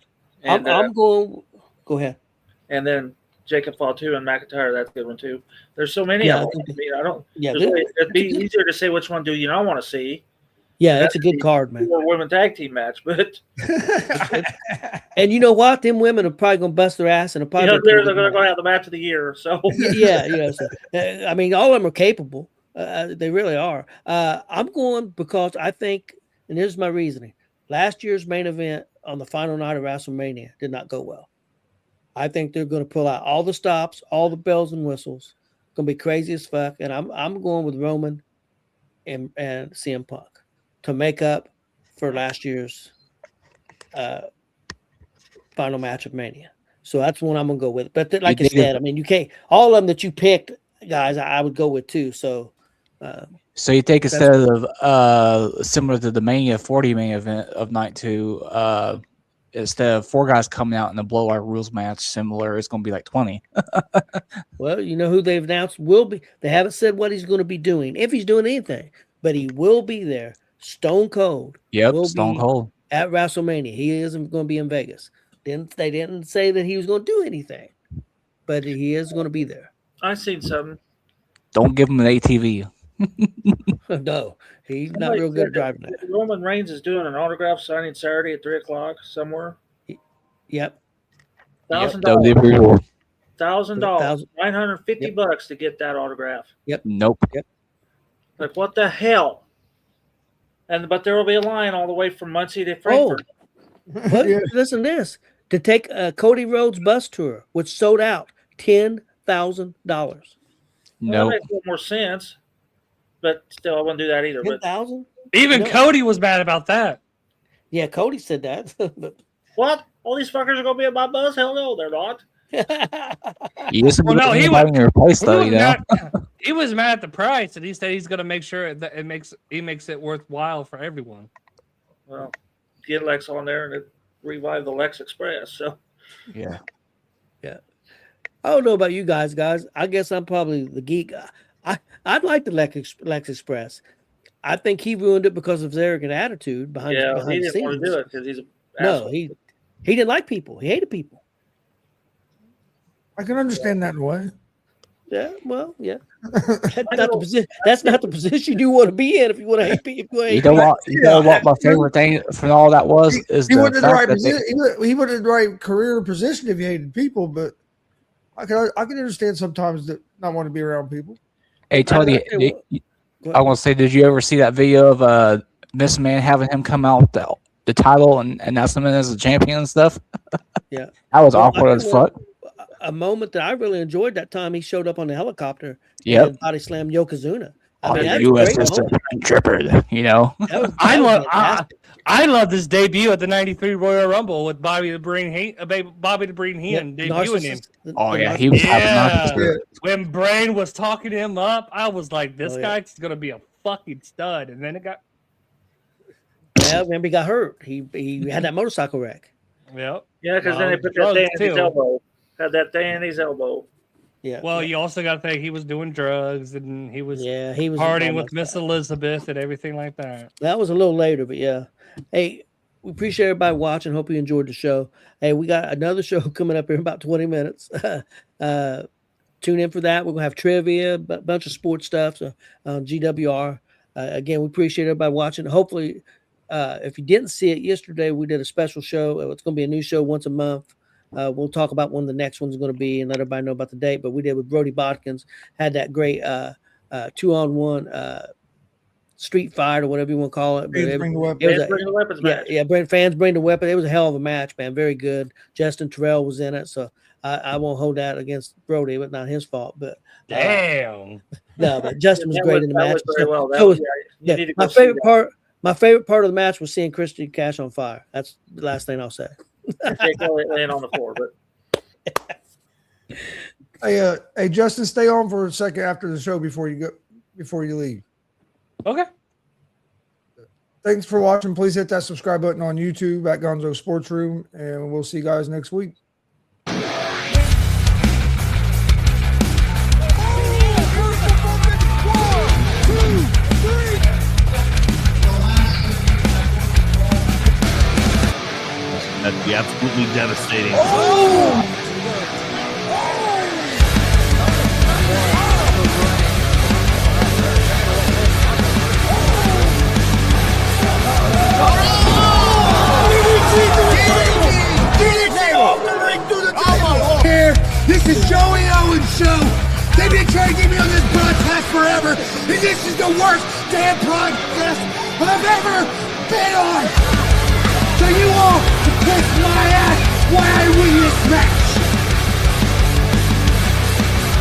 And, I'm going. Go ahead. And then Jacob Fatu and McIntyre. That's a good one too. There's so many of them. I don't. Yeah, it'd be easier to say which one do you not want to see. Yeah, that's a good card, man. Or women tag team match, but and you know what? Them women are probably gonna bust their ass and they're going to go have the match of the year. So yeah. So, I mean, all of them are capable. They really are. I'm going because I think, and here's my reasoning. Last year's main event on the final night of WrestleMania did not go well. I think they're going to pull out all the stops, all the bells and whistles. It's going to be crazy as fuck. And I'm going with Roman and CM Punk to make up for last year's final match of Mania. So that's one I'm going to go with. But like I said, I mean, you can't, all of them that you picked, guys, I would go with too. So you take instead of similar to the Mania 40 main event of night 2, instead of 4 guys coming out in a blowout rules match, similar, it's going to be like 20. Well, you know who they've announced will be. They haven't said what he's going to be doing, if he's doing anything, but he will be there. Stone Cold. Yep, Stone Cold at WrestleMania. He isn't going to be in Vegas. They didn't say that he was going to do anything, but he is going to be there. I seen something. Don't give him an ATV. No, he's not real good at driving that. Roman Reigns is doing an autograph signing Saturday at 3:00 somewhere. Yep. $1,000. $1,000. $950 to get that autograph. Yep. Nope. Yep. Like what the hell? But there will be a line all the way from Muncie to Frankfurt. Listen to this. To take Cody Rhodes bus tour, which sold out $10,000. Well, No. that makes a little more sense. But still, I wouldn't do that either. 10,000? Even Cody was mad about that. Yeah, Cody said that. What? All these fuckers are going to be at my bus? Hell no, they're not. He was Well, no, he in your place though, you know. He was mad at the price, and he said he's going to make sure that he makes it worthwhile for everyone. Well, get Lex on there and it revive the Lex Express. So Yeah. I don't know about you guys. I guess I'm probably the geek. I'd like the Lex Express. I think he ruined it because of his arrogant attitude behind he the didn't scenes. want to do it because he's No, he didn't like people. He hated people. I can understand that in a way. Yeah, well, yeah. That's not the position you want to be in if you want to hate people. You know what my favorite thing from all that was He wasn't in the right position. He wasn't in the right career position if he hated people, but I can understand sometimes that not want to be around people. Hey Tony, I want to say, did you ever see that video of Miss Man having him come out with the title and announce him as a champion and stuff? Yeah, that was awkward as fuck. A moment that I really enjoyed that time he showed up on the helicopter. Yep. And body slammed Yokozuna. I mean, the U.S. is tripper, you know. I love this debut at the '93 Royal Rumble with Bobby the Brain Heenan debuting him. Oh yeah, he was when Brain was talking him up, I was like, this guy's gonna be a fucking stud. And then it got. Yeah, remember he got hurt. He had that motorcycle wreck. Yep. Yeah, because then they put that thing in his elbow. Had that thing in his elbow. Yeah. Well, you also got to think he was doing drugs and he was partying with Miss Elizabeth and everything like that. That was a little later, but yeah. Hey, we appreciate everybody watching. Hope you enjoyed the show. Hey, we got another show coming up here in about 20 minutes. Tune in for that. We're gonna have trivia, a bunch of sports stuff. So GWR. Again, we appreciate everybody watching. Hopefully, if you didn't see it yesterday, we did a special show. It's going to be a new show once a month. We'll talk about when the next one's going to be and let everybody know about the date. But we did with Brody Bodkins, had that great 2-on-1 street fight or whatever you want to call it. Fans bring the weapon. Fans bring the weapon. It was a hell of a match, man. Very good. Justin Terrell was in it, so I won't hold that against Brody, but not his fault. But damn, no, but Justin was great in the match. Very well. My favorite part of the match was seeing Christian Cash on fire. That's the last thing I'll say. Laying on the floor, but hey, Justin, stay on for a second after the show before you leave. Okay. Thanks for watching. Please hit that subscribe button on YouTube at Gonzo Sports Room, and we'll see you guys next week. That'd be absolutely devastating. This is Joey Owens' show. They've been trying to get me on this broadcast forever, and this is the worst damn broadcast I've ever been on. So you all can kiss my ass while I win this match.